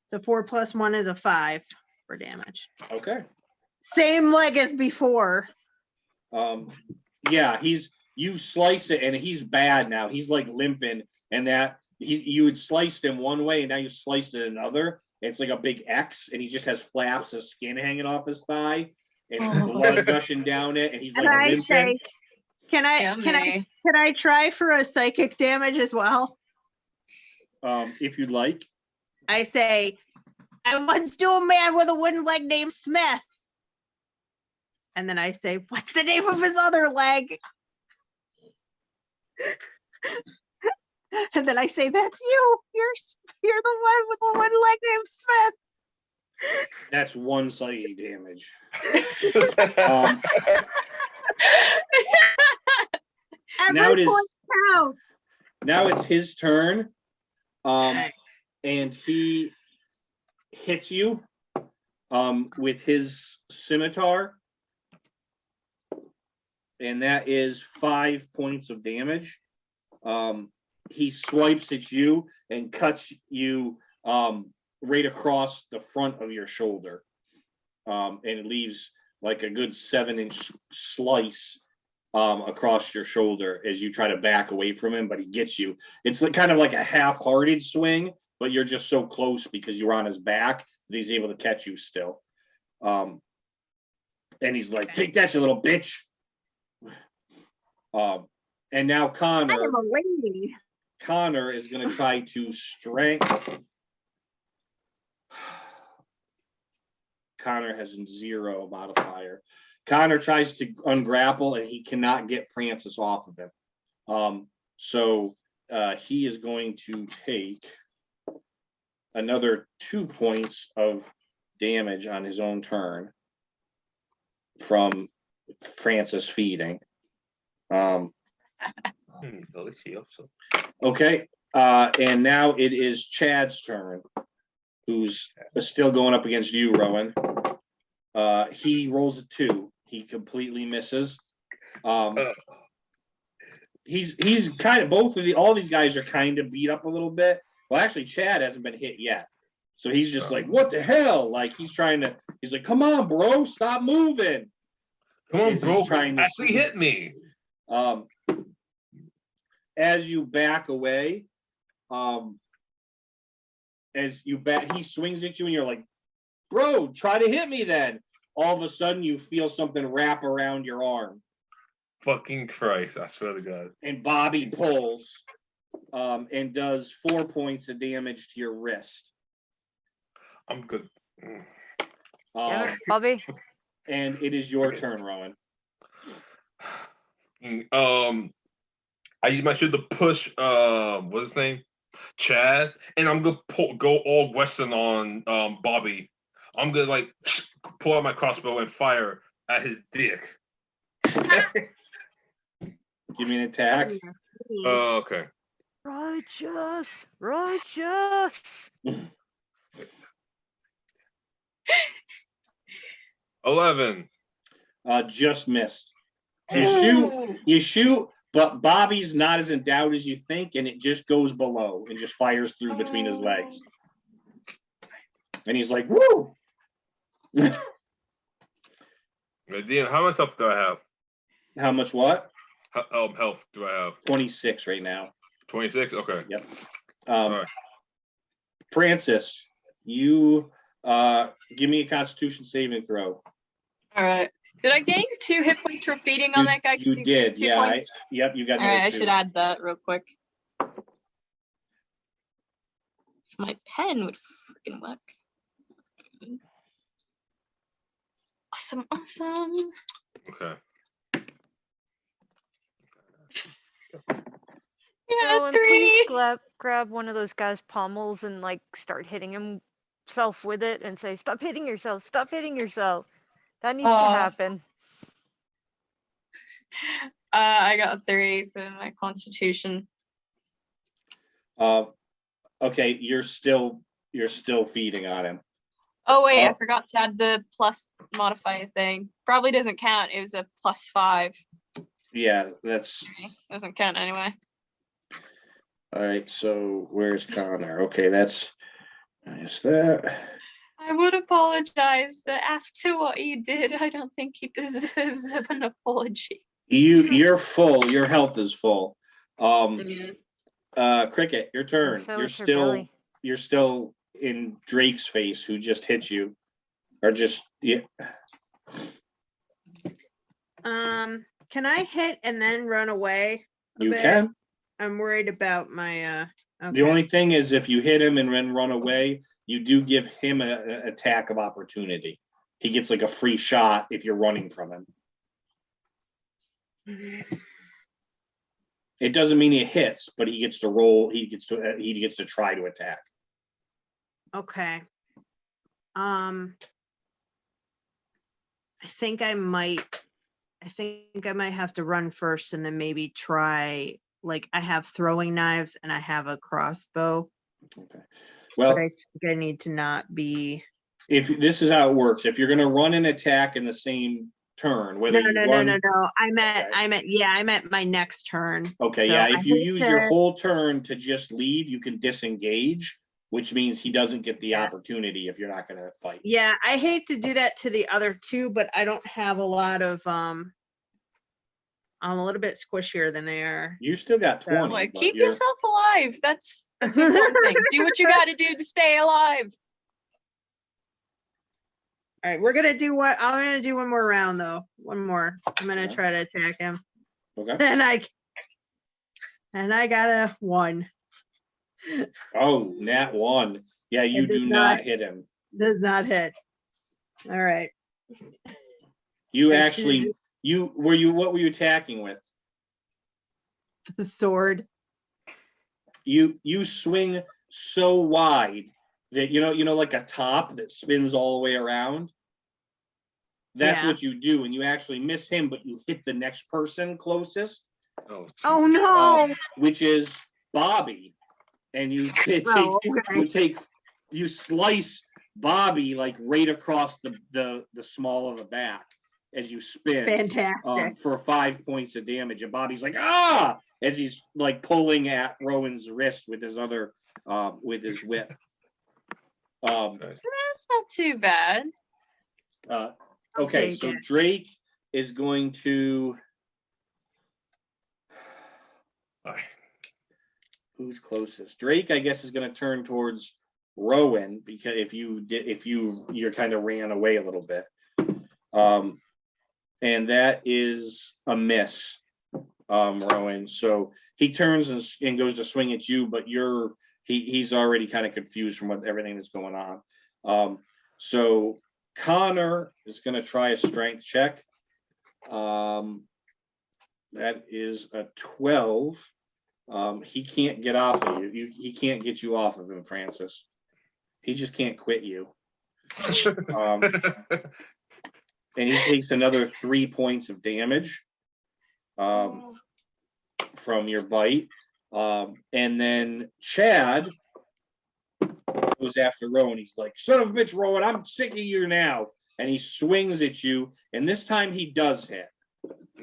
so 4 + 1 is a 5 for damage. Okay. Same leg as before. Yeah, you slice it and he's bad now. He's like limping, and you had sliced him one way and now you sliced it another. It's like a big X, and he just has flaps of skin hanging off his thigh and blood gushing down it, and he's like limping. Can I try for a psychic damage as well? If you'd like. I say, I once knew a man with a wooden leg named Smith. And then I say, what's the name of his other leg? And then I say, that's you. You're the one with the wooden leg named Smith. That's one psychic damage. Now it is. Counts. Now it's his turn. And he hits you with his scimitar. And that is 5 points of damage. He swipes at you and cuts you right across the front of your shoulder. And it leaves like a good 7-inch slice across your shoulder as you try to back away from him, but he gets you. It's kind of like a half-hearted swing, but you're just so close because you're on his back that he's able to catch you still. And he's like, take that, you little bitch. And now Connor. I am a lady. Connor is going to try to strength. Connor has 0 modifier. Connor tries to ungrapple and he cannot get Franceis off of him. So he is going to take another 2 points of damage on his own turn from Franceis feeding. Okay, and now it is Chad's turn, who's still going up against you, Rowan. He rolls a 2. He completely misses. He's kind of all these guys are kind of beat up a little bit. Well, actually, Chad hasn't been hit yet, so he's just like, what the hell? Like he's like, come on, bro, stop moving. Come on, bro, actually hit me. As you back away, he swings at you and you're like, bro, try to hit me then. All of a sudden you feel something wrap around your arm. Fucking Christ, I swear to God. And Bobby pulls and does 4 points of damage to your wrist. I'm good. Damn it, Bobby. And it is your turn, Rowan. I use my shit to push what's his name? Chad, and I'm gonna go all western on Bobby. I'm gonna like pull out my crossbow and fire at his dick. Give me an attack. Okay. Righteous. 11. Just missed. You shoot, but Bobby's not as endowed as you think, and it just goes below and just fires through between his legs. And he's like, woo! Dean, how much health do I have? How much what? Health do I have? 26 right now. 26? Okay. Yep. All right. Franceis, you give me a Constitution saving throw. All right. Did I gain 2 hit points for feeding on that guy? 'Cause You he did, took 2 yeah. points? Yep, you got All right, I 2. should add that real quick. If my pen would freaking work. Awesome. Okay. Yeah, Rowan, 3. please grab one of those guys' pommels and like start hitting himself with it and say, stop hitting yourself, stop hitting yourself. That needs to happen. I got a 3 for my Constitution. Okay, you're still feeding on him. Oh wait, I forgot to add the plus modifier thing. Probably doesn't count. It was a +5. Yeah, that's Doesn't count anyway. all right. So where's Connor? Okay, that's that. I would apologize, but after what he did, I don't think he deserves an apology. You're full. Your health is full. Cricket, your turn. And so is her belly. You're still in Drake's face, who just hit you, or just yeah. Can I hit and then run away a You bit? can. I'm worried about my, The okay. only thing is if you hit him and then run away, you do give him an attack of opportunity. He gets like a free shot if you're running from him. It doesn't mean he hits, but he gets to roll. He gets to try to attack. Okay. I think I might have to run first and then maybe try, like, I have throwing knives and I have a crossbow, Okay. but Well, I think I need to not be. if this is how it works, if you're going to run an attack in the same turn, whether No, you no, run, no, no, no. I Okay. meant my next turn. okay, So yeah, I if you hate use your to- whole turn to just leave, you can disengage, which means he doesn't get the Yeah. opportunity if you're not going to fight. Yeah, I hate to do that to the other two, but I don't have a lot of, I'm a little bit squishier than they are. You still got So- 20. Like, but keep you're- yourself alive. That's the important thing. Do what you got to do to stay alive. All right, I'm gonna do one more round though. One more. I'm gonna Okay. try to attack him. Okay. And I got a 1. Oh, nat 1. Yeah, you It did do not- not hit him. Does not hit. All right. You I actually, what were you attacking with? The sword. You swing so wide that you know like a top that spins all the way around. That's Yeah. what you do, and you actually miss him, but you hit the next person closest, Oh, Oh Jesus. no. which is Bobby, and you Oh, okay. you slice Bobby like right across the small of the back as you spin. Fantastic. For 5 points of damage, and Bobby's like, ah, as he's like pulling at Rowan's wrist with his other with his whip. Nice. That's not too bad. Okay, take so it. Drake is going to, Alright. who's closest? Drake, I guess, is going to turn towards Rowan, because if you kind of ran away a little bit. And that is a miss, Rowan. So he turns and goes to swing at you, but he's already kind of confused from everything that's going on. So Connor is going to try a strength check. That is a 12. He can't get off of you. He can't get you off of him, Francis. He just can't quit you. And he takes another 3 points of damage from your bite. And then Chad goes after Rowan. He's like, son of a bitch, Rowan, I'm sick of you now. And he swings at you, and this time he does hit.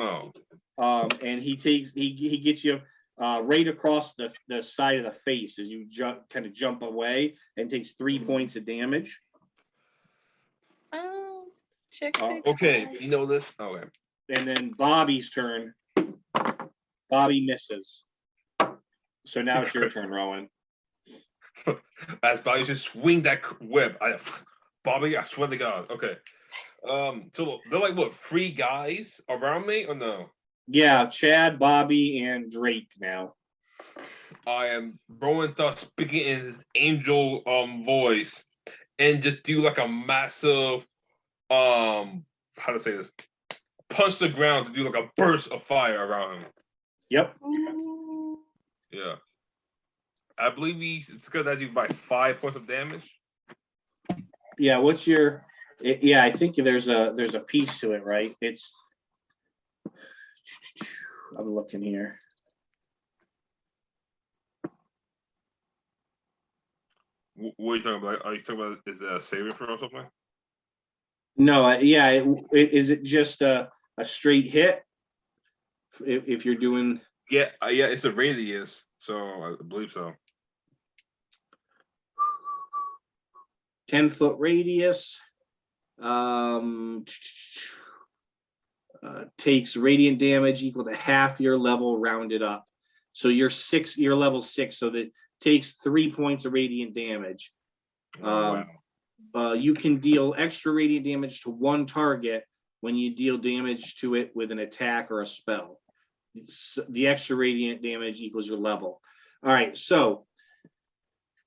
Oh. And he gets you right across the side of the face as you kind of jump away, and takes 3 points of damage. Oh, chicks Oh, dicks, Okay, guys. you know this. Okay. And then Bobby's turn. Bobby misses. So now it's your turn, Rowan. As Bobby just swing that whip, Bobby, I swear to God. Okay. So they're like what, 3 guys around me or no? Yeah, Chad, Bobby, and Drake now. I am Rowan thought speaking in his angel voice and just do like a massive how to say this, punch the ground to do like a burst of fire around him. Yep. Yeah. I believe it's good that I do by 5 points of damage. Yeah, what's your yeah, I think there's a piece to it, right? It's I'm looking here. What are you talking about? Are you talking about is it a saving throw or something? No, yeah, is it just a straight hit? If you're doing Yeah, yeah, it's a radius, so I believe so. 10-foot radius, takes radiant damage equal to half your level rounded up. So you're level 6, so that takes 3 points of radiant damage. Oh, wow. You can deal extra radiant damage to one target when you deal damage to it with an attack or a spell. The extra radiant damage equals your level. All right, so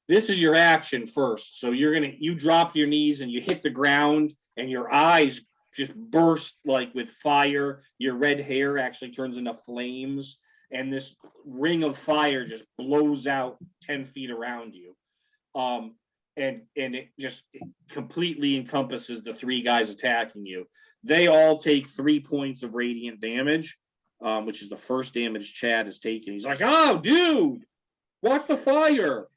this is your action first. So you drop your knees and you hit the ground and your eyes just burst like with fire. Your red hair actually turns into flames and this ring of fire just blows out 10 feet around you. And it just completely encompasses the 3 guys attacking you. They all take 3 points of radiant damage, which is the first damage Chad has taken. He's like, oh, dude, watch the fire.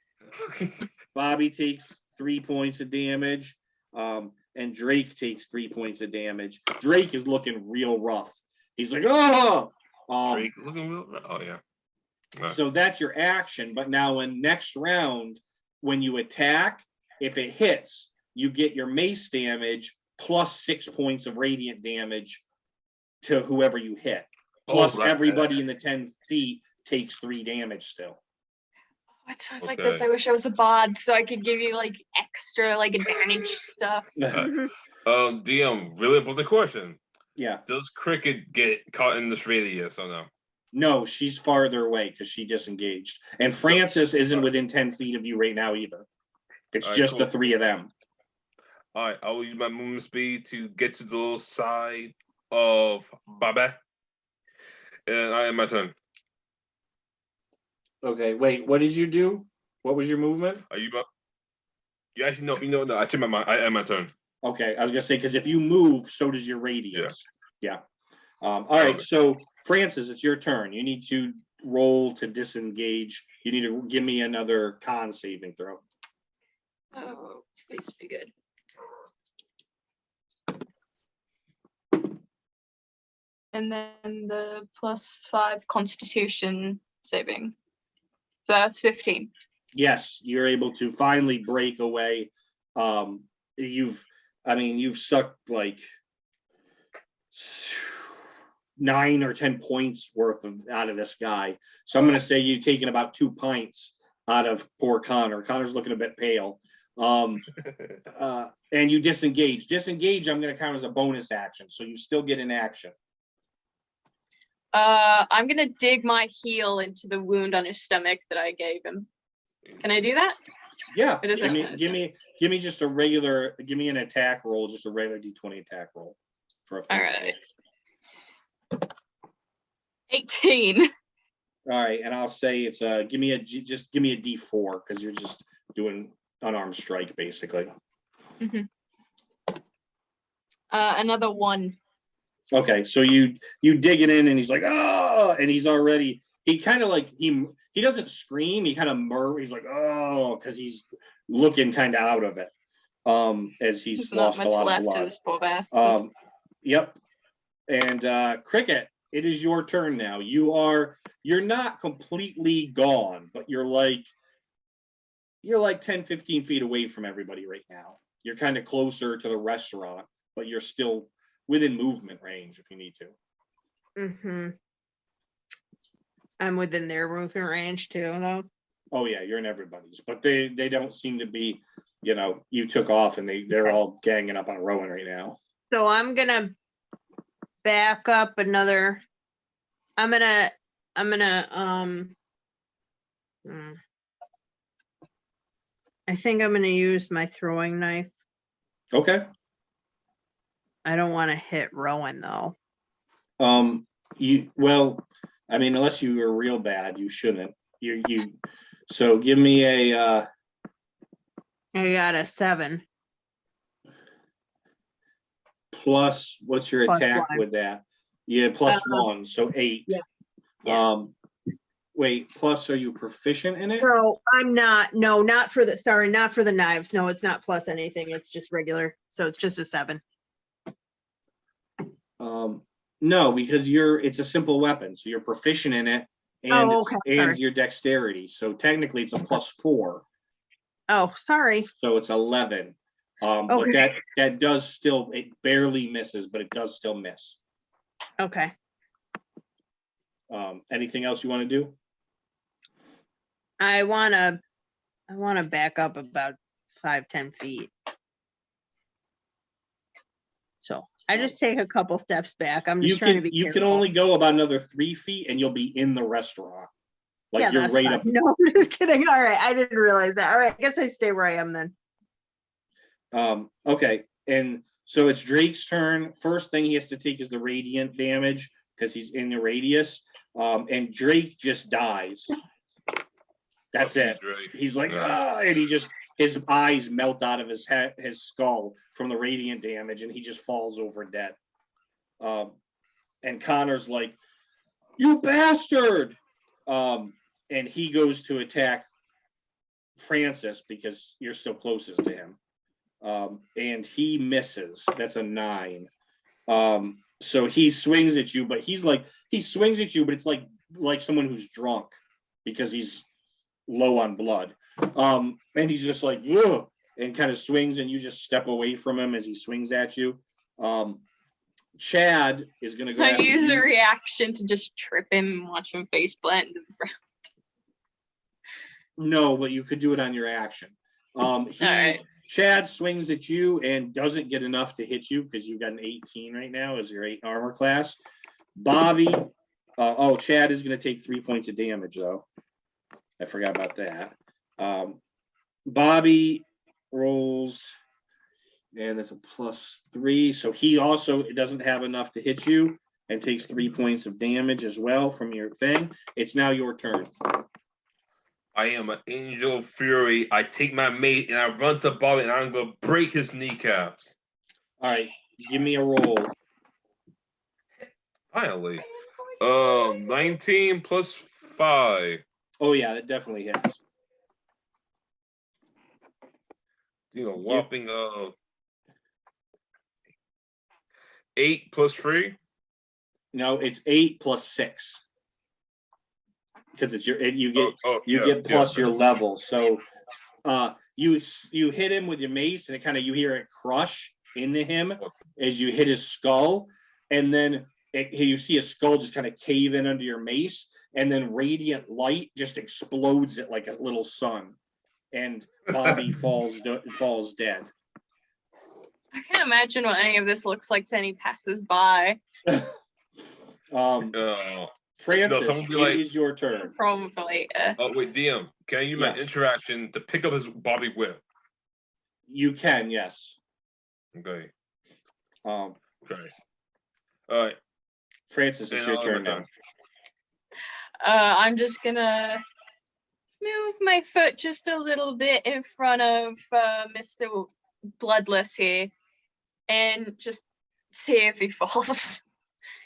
Bobby takes 3 points of damage, and Drake takes 3 points of damage. Drake is looking real rough. He's like, oh! Drake looking real. Oh yeah. Right. So that's your action. But now in next round, when you attack, if it hits, you get your mace damage plus 6 points of radiant damage to whoever you hit. Plus everybody in the 10 feet takes 3 damage still. It sounds like this. I wish I was a bard so I could give you like extra like advantage stuff. DM, really important question. Yeah. Does Cricket get caught in this radius or no? No, she's farther away because she disengaged. And Franceis isn't within 10 feet of you right now either. It's just the 3 of them. All right, I will use my movement speed to get to the little side of Baba. And I am my turn. Okay, wait, what did you do? What was your movement? Are you? You actually no. I changed my mind. I am my turn. Okay, I was gonna say because if you move, so does your radius. Yeah. All right, so Franceis, it's your turn. You need to roll to disengage. You need to give me another con saving throw. Oh, please be good. And then the +5 Constitution saving. So that's 15. Yes, you're able to finally break away. You've sucked like 9 or 10 points worth out of this guy. So I'm going to say you've taken about 2 pints out of poor Connor. Connor's looking a bit pale. And you disengage. Disengage, I'm going to count as a bonus action. So you still get an action. I'm gonna dig my heel into the wound on his stomach that I gave him. Can I do that? Yeah. It doesn't Give me just a regular. Give me an attack roll, just a regular D20 attack roll for a. All right. 18. All right, and I'll say it's give me a D4 because you're just doing unarmed strike basically. Mm-hmm. Another 1. Okay, so you dig it in and he's like, oh, and he kind of like he doesn't scream, he kind of he's like, oh, because he's looking kind of out of it. As he's lost a lot of blood. To this poor bastard. Yep. And Cricket, it is your turn now. You're not completely gone, but you're like 10, 15 feet away from everybody right now. You're kind of closer to the restaurant, but you're still within movement range if you need to. Mm-hmm. I'm within their movement range too, though. Oh yeah, you're in everybody's, but they don't seem to be, you took off and they're all ganging up on Rowan right now. So I'm gonna back up another. I'm gonna I think I'm gonna use my throwing knife. Okay. I don't want to hit Rowan though. Unless you were real bad, you shouldn't. So give me a I got a 7. Plus, what's your attack with that? Yeah, +1, so 8. Yeah. Wait, plus are you proficient in it? No, I'm not. No, not for the knives. No, it's not plus anything. It's just regular. So it's just a 7. No, because it's a simple weapon, so you're proficient in it, and your dexterity. So technically, it's a +4. Oh, sorry. So it's 11. But that does still, it barely misses, but it does still miss. Okay. Anything else you want to do? I wanna back up about 5-10 feet. So I just take a couple steps back. I'm just You trying to can be you can careful. only go about another 3 feet and you'll be in the restaurant. Like Yeah, you're that's right fine. up. No, I'm just kidding. All right, I didn't realize that. All right, I guess I stay where I am then. Okay, and so it's Drake's turn. First thing he has to take is the radiant damage because he's in the radius. And Drake just dies. That's Fuck you, it. Drake. He's like, Yeah. and his eyes melt out of his head, his skull from the radiant damage, and he just falls over dead. And Connor's like, "You bastard!" And he goes to attack Franceis because you're still closest to him. And he misses. That's a 9. So he swings at you, but he swings at you, but it's like someone who's drunk because he's low on blood. And he's just like, ugh, and kind of swings, and you just step away from him as he swings at you. Chad is gonna go I after use a you. reaction to just trip him and watch him face plant into the ground. No, but you could do it on your action. Alright. Chad swings at you and doesn't get enough to hit you because you've got an 18 right now as your 8 armor class. Bobby, Chad is going to take 3 points of damage though. I forgot about that. Bobby rolls, and that's a +3. So he also doesn't have enough to hit you and takes 3 points of damage as well from your thing. It's now your turn. I am an angel fury. I take my mate and I run to Bobby and I'm gonna break his kneecaps. All right, give me a roll. Finally. 19 plus 5. Oh yeah, that definitely hits. Whopping 8 plus 3. No, it's 8 plus 6 because it's you get plus your level. So you hit him with your mace, and you hear it crush into him as you hit his skull, and then you see his skull just kind of cave in under your mace, and then radiant light just explodes it like a little sun, and Bobby falls dead. I can't imagine what any of this looks like to any passers-by. Franceis, someone be it like- is your It's a turn. problem for later. Oh wait, DM. Can I use my interaction to pick up his Bobby whip? You can, yes. Okay. Okay. All right. Franceis, it's your turn now. I'm just gonna move my foot just a little bit in front of Mr. Bloodless here and just see if he falls.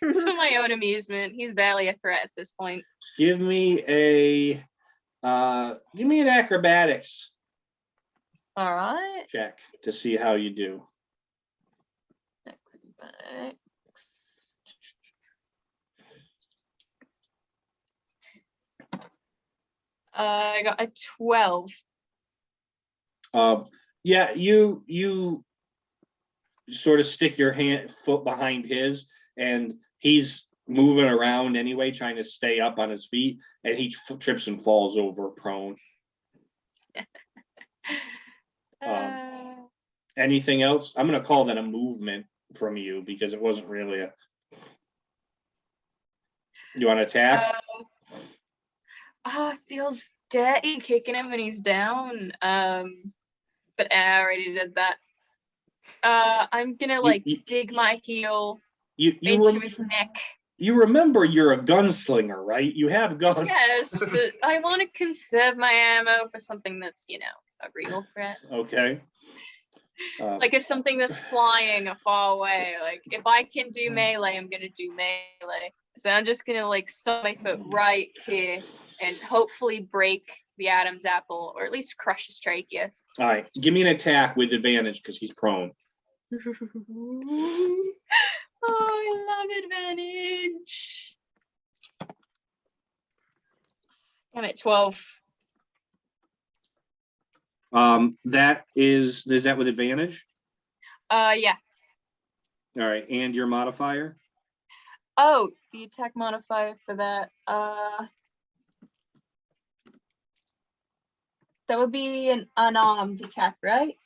Just for my own amusement. He's barely a threat at this point. Give me an acrobatics All right. check to see how you do. I got a 12. Yeah, you sort of stick your foot behind his, and he's moving around anyway, trying to stay up on his feet, and he trips and falls over prone. Anything else? I'm going to call that a movement from you because it wasn't really a. You want to attack? It feels dirty kicking him when he's down. But I already did that. I'm gonna dig my heel into his neck. You remember you're a gunslinger, right? You have guns. Yes, but I want to conserve my ammo for something that's, a real threat. Okay. Like if something that's flying far away, like if I can do melee, I'm gonna do melee. So I'm just gonna stop my foot right here and hopefully break the Adam's apple, or at least crush his trachea. All right, give me an attack with advantage because he's prone. Oh, I love advantage. I'm at 12. Is that with advantage? Yeah. All right, and your modifier? Oh, the attack modifier for that. That would be an unarmed attack, right?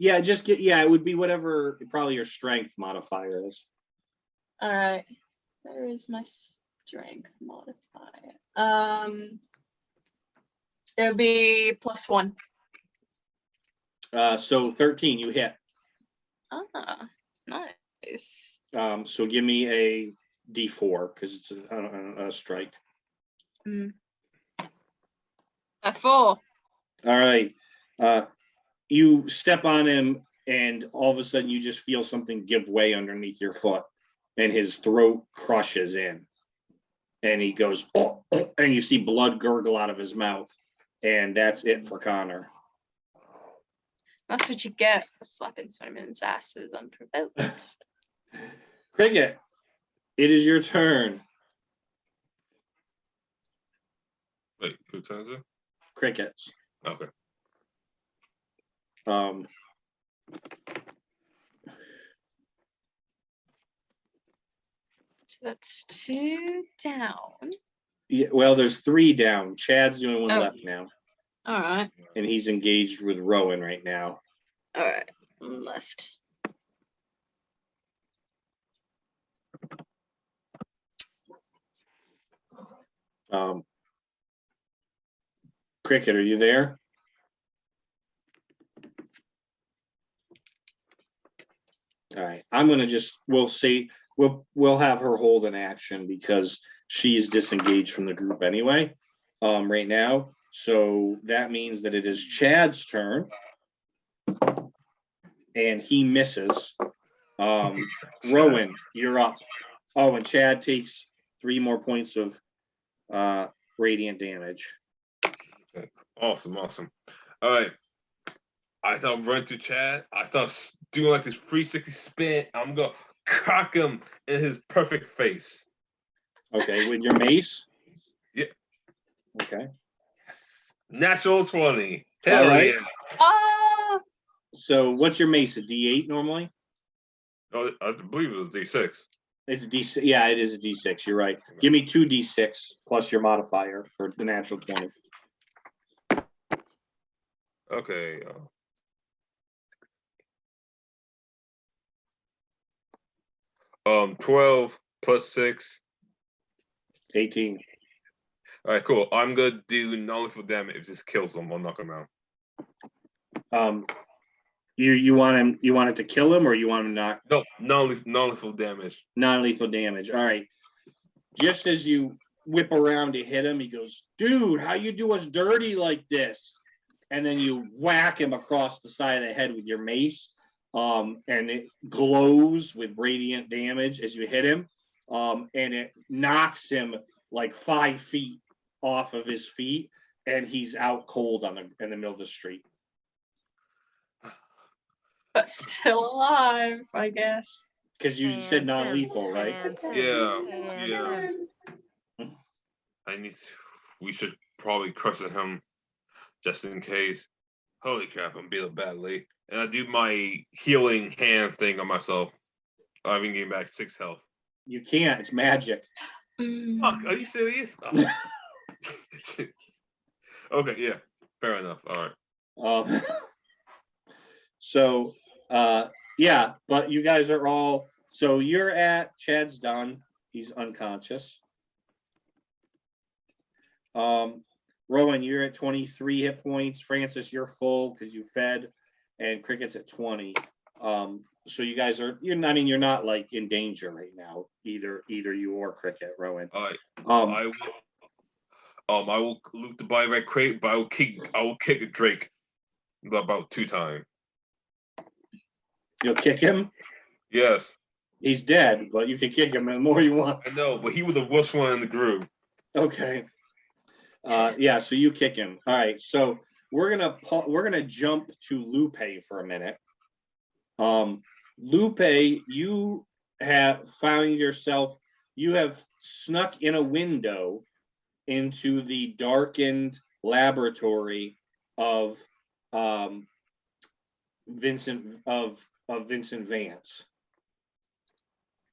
Yeah, just get, yeah, it would be whatever probably your strength modifier is. All right. Where is my strength modifier? It'll be +1. So 13, you hit. Ah, nice. So give me a D4 because it's a strike. A 4. All right. You step on him, and all of a sudden you just feel something give way underneath your foot, and his throat crushes in, and he goes, oh, and you see blood gurgle out of his mouth, and that's it for Connor. That's what you get for slapping women's asses unprovoked. Cricket, it is your turn. Wait, who turns it? Crickets. Okay. So that's 2 down. Yeah, well, there's 3 down. Chad's the only one Oh. left now, All right. and he's engaged with Rowan right now. All right. Left. Cricket, are you there? All right, I'm gonna just, we'll have her hold an action because she's disengaged from the group anyway, right now. So that means that it is Chad's turn, and he misses. Rowan, you're up. Oh, and Chad takes 3 more points of radiant damage. Awesome. All right. I thought run to Chad. I thought doing like this 360 spin. I'm gonna cock him in his perfect face. Okay, with your mace? Yeah. Okay. Natural 20. All Hell right. yeah. Oh, So what's your mace? A D8 normally? Oh, I believe it was D6. It's a D6. Yeah, it is a D6. You're right. Give me 2 D6 plus your modifier for the natural 20. Okay. 12 plus 6. 18. All right, cool. I'm gonna do non-lethal damage. If this kills him, I'll knock him out. You want it to kill him, or you want him not? No, non-lethal damage. Non-lethal damage. All right. Just as you whip around to hit him, he goes, "Dude, how you do us dirty like this?" And then you whack him across the side of the head with your mace, and it glows with radiant damage as you hit him, and it knocks him like 5 feet off of his feet, and he's out cold in the middle of the street. but still alive, I guess. Because you said Handsome, non-lethal, right? handsome, Yeah, handsome. We should probably crush him just in case. Holy crap, I'm feeling badly. And I do my healing hand thing on myself. I've been getting back 6 health. You can't. It's magic. Fuck, are you serious? Oh. Okay, yeah, fair enough. All right. So, yeah, but you guys are all. So you're at Chad's done. He's unconscious. Rowan, you're at 23 hit points. Francis, you're full because you fed, and Cricket's at 20. So you guys are, you're not like in danger right now, either you or Cricket, Rowan. All right. I will loot the buy red crate, but I will kick Drake about 2 times. You'll kick him? Yes. He's dead, but you can kick him the more you want. I know, but he was the worst one in the group. Okay. Yeah, so you kick him. All right, so we're gonna jump to Lupe for a minute. Lupe, you have snuck in a window into the darkened laboratory of Vincent Vance.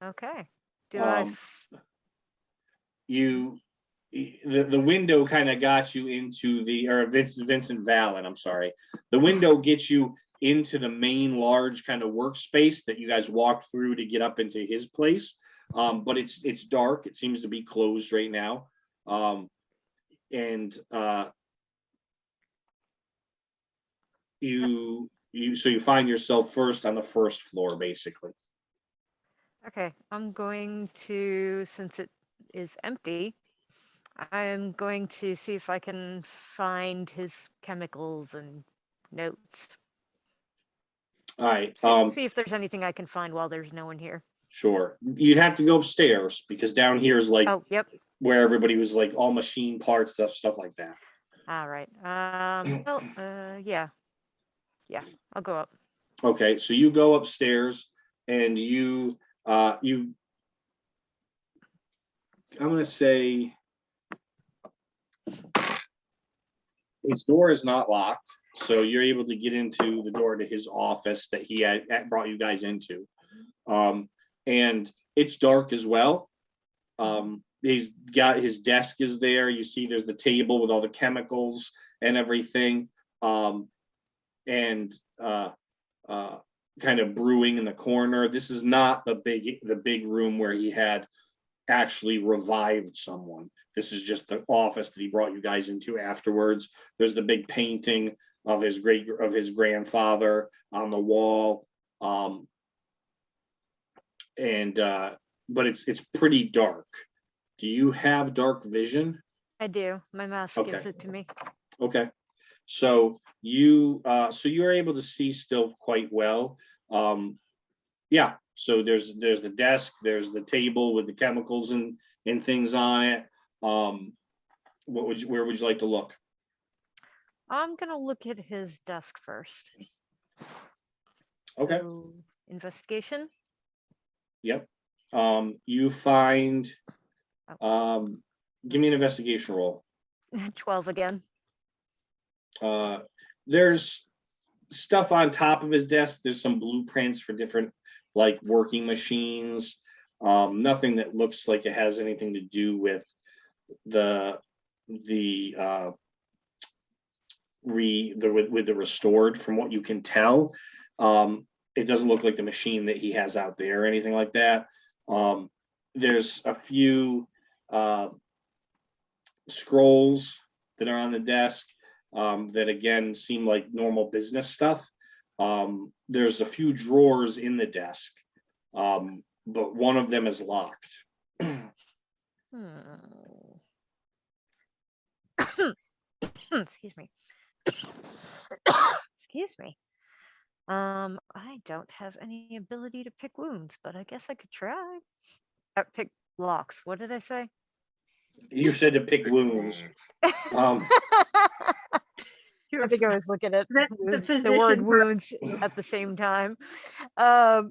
Okay. The window kind of got you into Vincent Valen. I'm sorry. The window gets you into the main large kind of workspace that you guys walked through to get up into his place. But it's dark. It seems to be closed right now. You find yourself first on the first floor, basically. Okay, I'm going to, since it is empty, I'm going to see if I can find his chemicals and notes. All right. See if there's anything I can find while there's no one here. Sure. You'd have to go upstairs because down here is like Oh, yep. where everybody was like all machine parts, stuff like that. All right. Well, yeah. Yeah, I'll go up. Okay, so you go upstairs and I'm gonna say his door is not locked, so you're able to get into the door to his office that he had brought you guys into. And it's dark as well. He's got his desk is there. You see there's the table with all the chemicals and everything. And kind of brewing in the corner. This is not the big room where he had actually revived someone. This is just the office that he brought you guys into afterwards. There's the big painting of his grandfather on the wall. But it's pretty dark. Do you have dark vision? I do. My mask gives Okay. it to me. Okay. So you're able to see still quite well. Yeah, so there's the desk, there's the table with the chemicals and things on it. Where would you like to look? I'm gonna look at his desk first. Okay. So, investigation. Yep. You find give me an investigation roll. 12 again. There's stuff on top of his desk. There's some blueprints for different like working machines. Nothing that looks like it has anything to do with the restored, from what you can tell. It doesn't look like the machine that he has out there or anything like that. There's a few scrolls that are on the desk that again seem like normal business stuff. There's a few drawers in the desk, but one of them is locked. Excuse me. Excuse me. I don't have any ability to pick wounds, but I guess I could try. Pick locks. What did I say? You said to pick wounds. I think I was looking at The the word physician wounds at the same time. Well,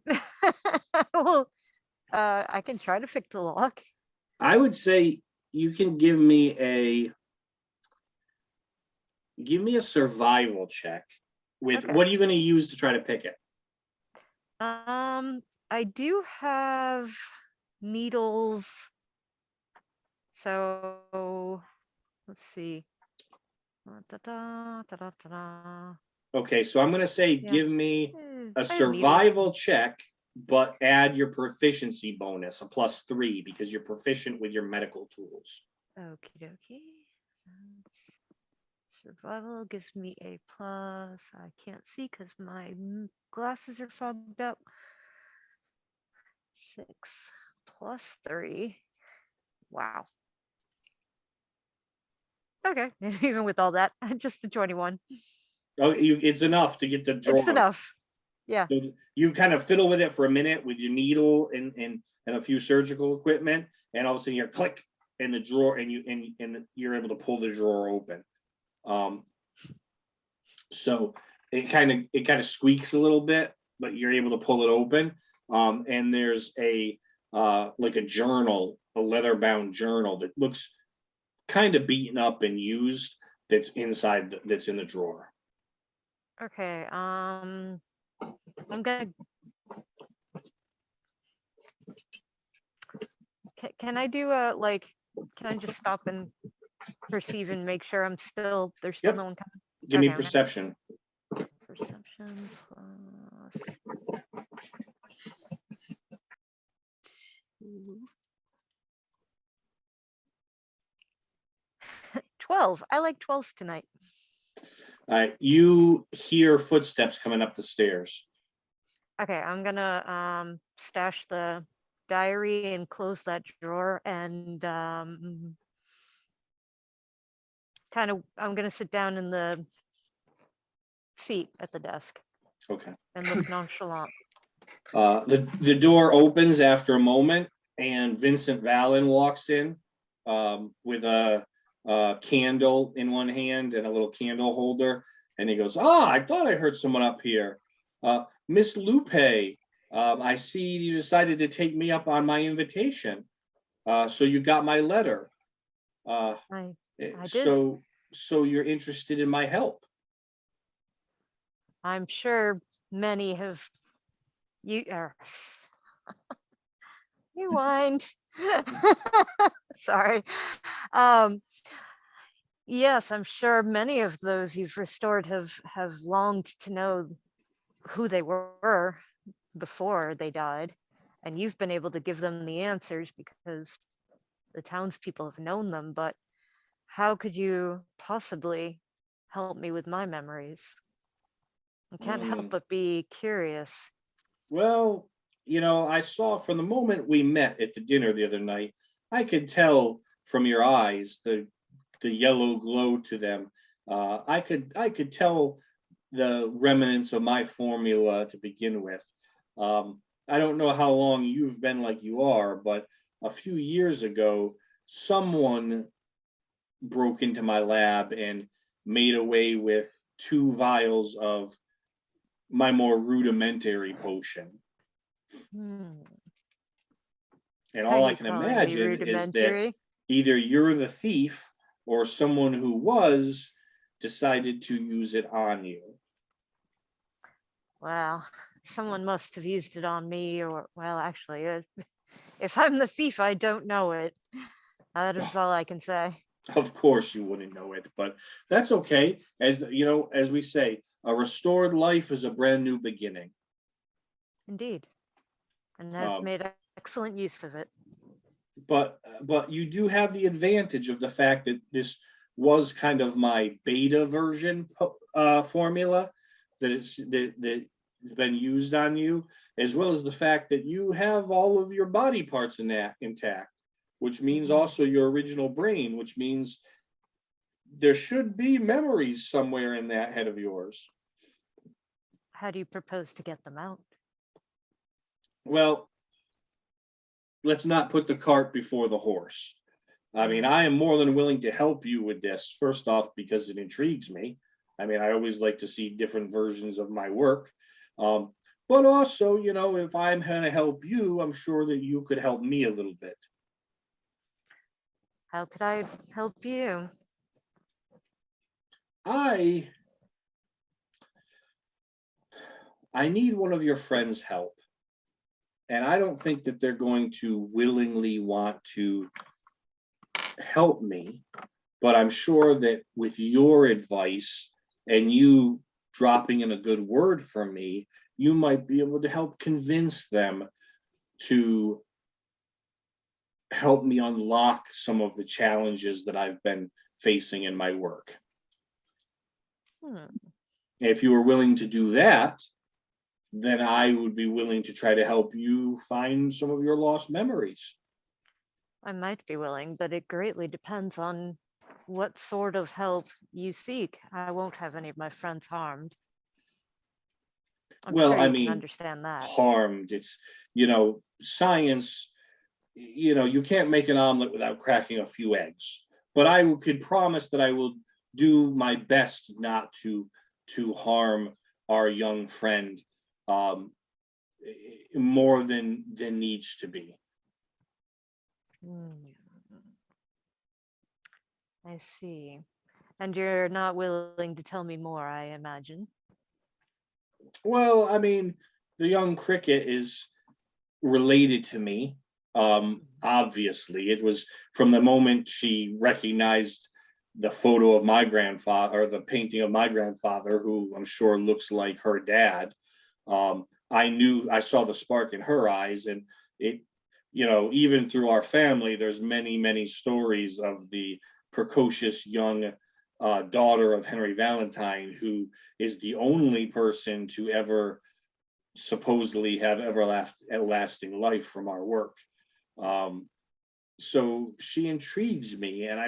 I can try to pick the lock. I would say you can give me a survival check with Okay. what are you going to use to try to pick it? I do have needles. So let's see. Okay, so I'm going to say Yeah. give me I a have needles. survival check, but add your proficiency bonus, a +3, because you're proficient with your medical tools. Okie dokie. Survival gives me a plus. I can't see because my glasses are fogged up. 6 plus 3. Wow. Okay, even with all that, just a 21. Oh, it's enough to get the drawer. It's enough. Yeah. So you kind of fiddle with it for a minute with your needle and a few surgical equipment, and all of a sudden you click in the drawer, and you're able to pull the drawer open. So it kind of squeaks a little bit, but you're able to pull it open. And there's a like a journal, a leather-bound journal that looks kind of beaten up and used. That's inside. That's in the drawer. Okay. I'm gonna. Can I do a like? Can I just stop and perceive and make sure there's still Yep. no one coming? Give me Okay. perception. Perception plus 2. 12. I like 12s tonight. All right, you hear footsteps coming up the stairs. Okay, I'm gonna stash the diary and close that drawer and I'm gonna sit down in the seat at the desk Okay. and look nonchalant. The door opens after a moment, and Vincent Valen walks in with a candle in one hand and a little candle holder, and he goes, "Ah, I thought I heard someone up here. Miss Lupe, I see you decided to take me up on my invitation. So you got my letter. I did. So you're interested in my help." I'm sure many have rewind. Sorry. Yes, I'm sure many of those you've restored have longed to know who they were before they died, and you've been able to give them the answers because the townspeople have known them. But how could you possibly help me with my memories? I can't help but be curious. Well, I saw from the moment we met at the dinner the other night, I could tell from your eyes the yellow glow to them. I could tell the remnants of my formula to begin with. I don't know how long you've been like you are, but a few years ago, someone broke into my lab and made away with 2 vials of my more rudimentary potion. And all Are I you can calling me imagine is that rudimentary? either you're the thief or someone who was decided to use it on you. Well, someone must have used it on me, or, well, actually, if I'm the thief, I don't know it. That is all I can say. Of course you wouldn't know it, but that's okay. As we say, a restored life is a brand new beginning. Indeed. And I've made excellent use of it. But you do have the advantage of the fact that this was kind of my beta version formula that's been used on you, as well as the fact that you have all of your body parts intact, which means also your original brain, which means there should be memories somewhere in that head of yours. How do you propose to get them out? Well, let's not put the cart before the horse. I mean, I am more than willing to help you with this. First off, because it intrigues me. I mean, I always like to see different versions of my work. But also, if I'm going to help you, I'm sure that you could help me a little bit. How could I help you? I need one of your friends' help. And I don't think that they're going to willingly want to help me, but I'm sure that with your advice and you dropping in a good word for me, you might be able to help convince them to help me unlock some of the challenges that I've been facing in my work. If you were willing to do that, then I would be willing to try to help you find some of your lost memories. I might be willing, but it greatly depends on what sort of help you seek. I won't have any of my friends harmed. I'm sure you can understand that. Harmed. It's, science, you can't make an omelet without cracking a few eggs. But I could promise that I will do my best not to harm our young friend more than needs to be. I see. And you're not willing to tell me more, I imagine. Well, I mean, the young cricket is related to me. Obviously, it was from the moment she recognized the photo of my grandfather, or the painting of my grandfather, who I'm sure looks like her dad. I saw the spark in her eyes, and it, even through our family, there's many stories of the precocious young daughter of Henry Valentine, who is the only person to ever supposedly have everlasting life from our work. So she intrigues me, and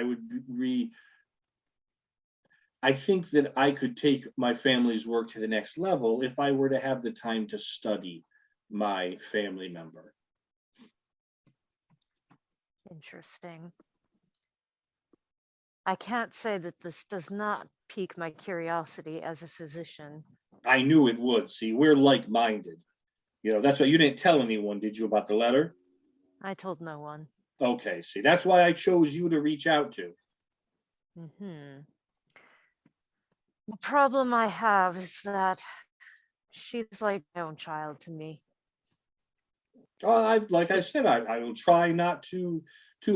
I think that I could take my family's work to the next level if I were to have the time to study my family member. Interesting. I can't say that this does not pique my curiosity as a physician. I knew it would. See, we're like-minded. That's why you didn't tell anyone, did you, about the letter? I told no one. Okay, see, that's why I chose you to reach out to. Mm-hmm. The problem I have is that she's like my own child to me. Like I said, I will try not to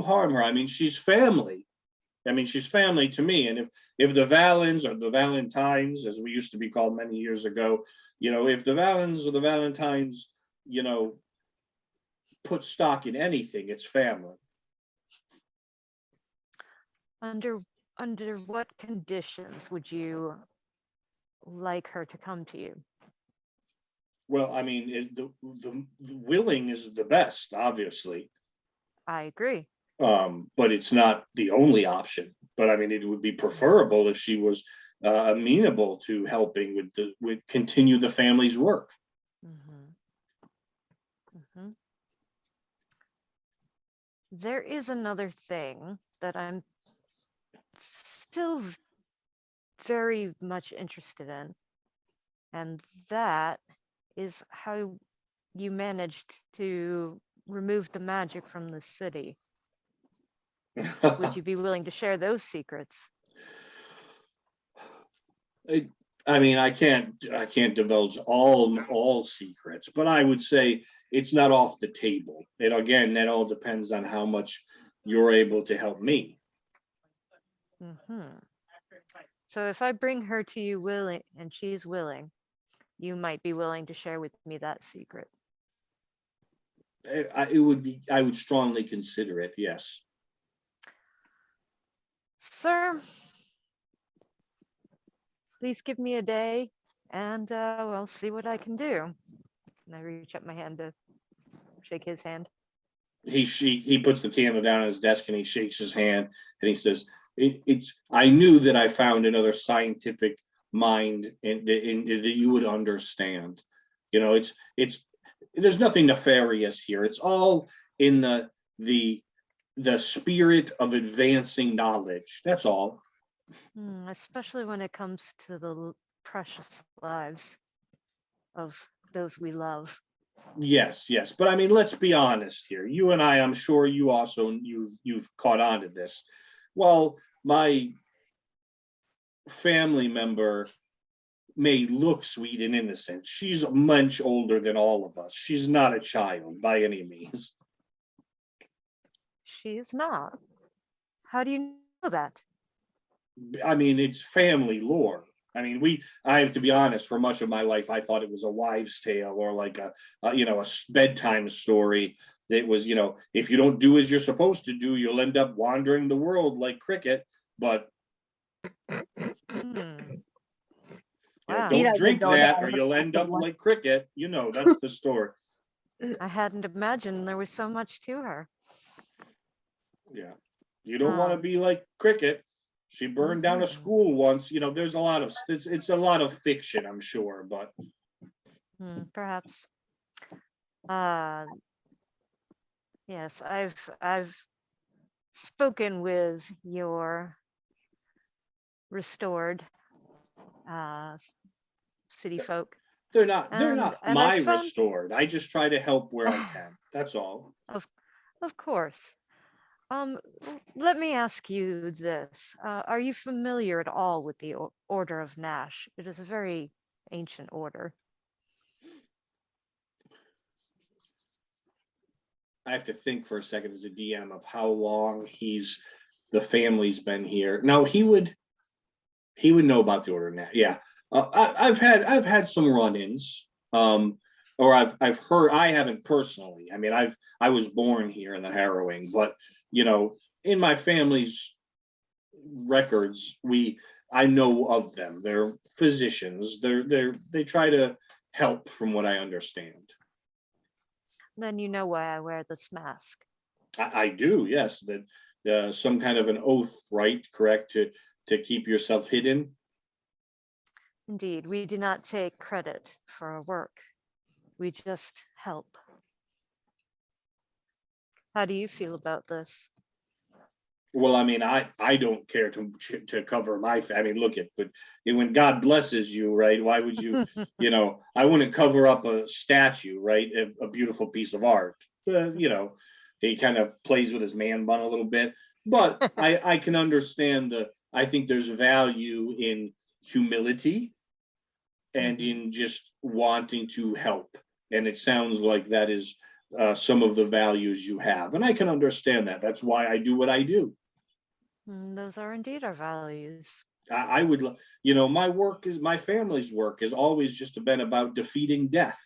harm her. I mean, she's family. She's family to me. And if the Valens or the Valentines, as we used to be called many years ago, if the Valens or the Valentines, put stock in anything, it's family. Under what conditions would you like her to come to you? Well, I mean, the willing is the best, obviously. I agree. But it's not the only option. But I mean, it would be preferable if she was amenable to helping with continue the family's work. Mm-hmm. Mm-hmm. There is another thing that I'm still very much interested in, and that is how you managed to remove the magic from the city. Would you be willing to share those secrets? I mean, I can't divulge all secrets, but I would say it's not off the table. And again, that all depends on how much you're able to help me. Mm-hmm. So if I bring her to you willing, and she's willing, you might be willing to share with me that secret. I would strongly consider it, yes. Sir, please give me a day, and I'll see what I can do. And I reach up my hand to shake his hand. He puts the candle down on his desk and he shakes his hand and he says, I knew that I found another scientific mind and that you would understand. It's there's nothing nefarious here. It's all in the spirit of advancing knowledge. That's all. Especially when it comes to the precious lives of those we love. Yes. But I mean, let's be honest here. You and I'm sure you also, you've caught on to this. Well, my family member may look sweet and innocent. She's much older than all of us. She's not a child by any means. She is not. How do you know that? I mean, it's family lore. I mean, I have to be honest, for much of my life, I thought it was a wives' tale or like a bedtime story that was, if you don't do as you're supposed to do, you'll end up wandering the world like Cricket. But Wow. don't drink that or you'll end up like Cricket. That's the story. I hadn't imagined there was so much to her. Yeah. You don't want to be like Cricket. She burned down a school once. There's a lot of it's a lot of fiction, I'm sure, but perhaps. Yes, I've spoken with your restored city folk. they're not and my restored. I just try to help where I can. That's all. Of course. Let me ask you this. Are you familiar at all with the Order of Nash? It is a very ancient order. I have to think for a second as a DM of how long he's the family's been here. Now he would know about the order now. Yeah. I've had some run-ins. Or I've heard, I haven't personally. I mean, I was born here in the Harrowing, but you know, in my family's records, I know of them. They're physicians. They try to help, from what I understand. Then you know why I wear this mask. I do, yes. That some kind of an oath, right? Correct, to keep yourself hidden. Indeed, we do not take credit for our work. We just help. How do you feel about this? Well, I mean, I don't care to cover my. I mean, look at, but when God blesses you, right? Why would you? You know, I wouldn't cover up a statue, right? A beautiful piece of art. You know, he kind of plays with his man bun a little bit, but I can understand I think there's value in humility and in just wanting to help, and it sounds like that is some of the values you have, and I can understand that. That's why I do what I do. Those are indeed our values. I would, you know, my family's work has always just been about defeating death,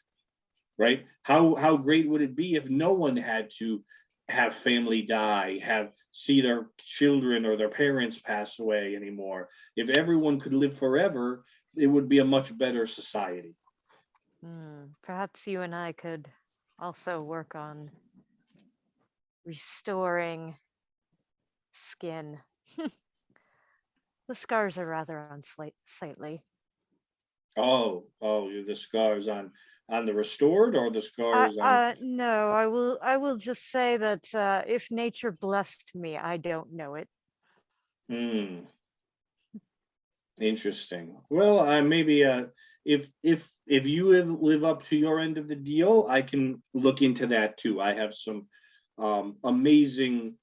right? How great would it be if no one had to have family die, see their children or their parents pass away anymore? If everyone could live forever, it would be a much better society. Perhaps you and I could also work on restoring skin. The scars are rather unsightly. Oh, the scars on the restored, or the scars on? No, I will just say that if nature blessed me, I don't know it. Interesting. Well, maybe if you live up to your end of the deal, I can look into that too. I have some amazing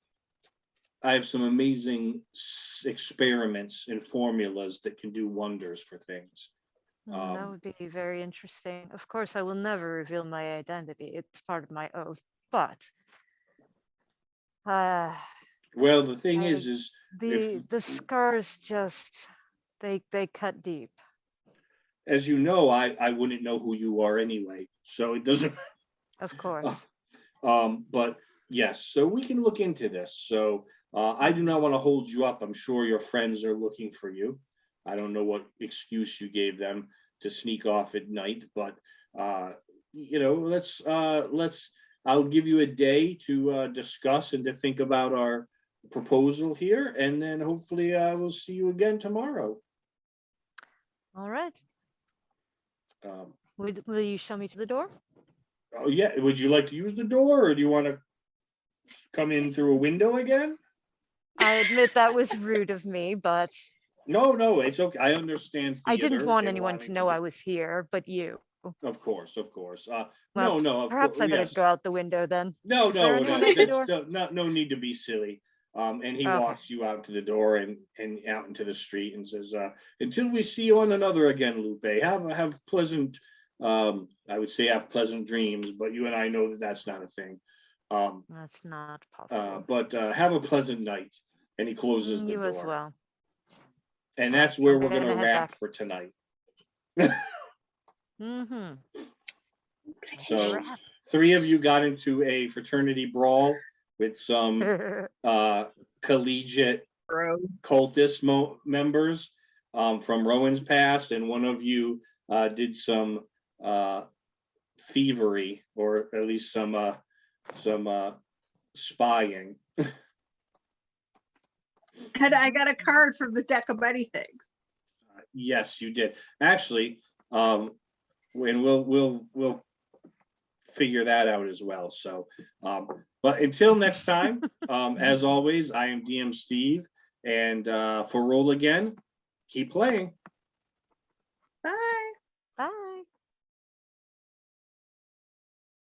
experiments and formulas that can do wonders for things. That would be very interesting. Of course, I will never reveal my identity. It's part of my oath. But well, the thing is the scars just they cut deep. As you know, I wouldn't know who you are anyway, so it doesn't. Of course. But yes, so we can look into this. So I do not want to hold you up. I'm sure your friends are looking for you. I don't know what excuse you gave them to sneak off at night, but you know, let's. I'll give you a day to discuss and to think about our proposal here, and then hopefully we'll see you again tomorrow. All right. Will you show me to the door? Oh yeah. Would you like to use the door, or do you want to come in through a window again? I admit that was rude of me, but No, it's okay. I understand. I didn't theater want and anyone wanting to know I was here, but you. Of course. Well, No. perhaps I better Yes. go out the window then. No. Is there anyone at the door? No need to be silly. And he Okay. walks you out to the door and out into the street and says, "Until we see one another again, Lupe, have pleasant. I would say have pleasant dreams, but you and I know that that's not a thing. That's not possible. But have a pleasant night." And he closes the You door. as well. And that's where I'm we're gonna gonna head wrap back. for tonight. Okay. So 3 of you got into a fraternity brawl with some collegiate cultist members from Rowan's past, and one of you did some thievery, or at least some spying. And I got a card from the deck of many things. Yes, you did. Actually, and we'll figure that out as well. So, but until next time, as always, I am DM Steve, and for Roll Again, keep playing. Bye.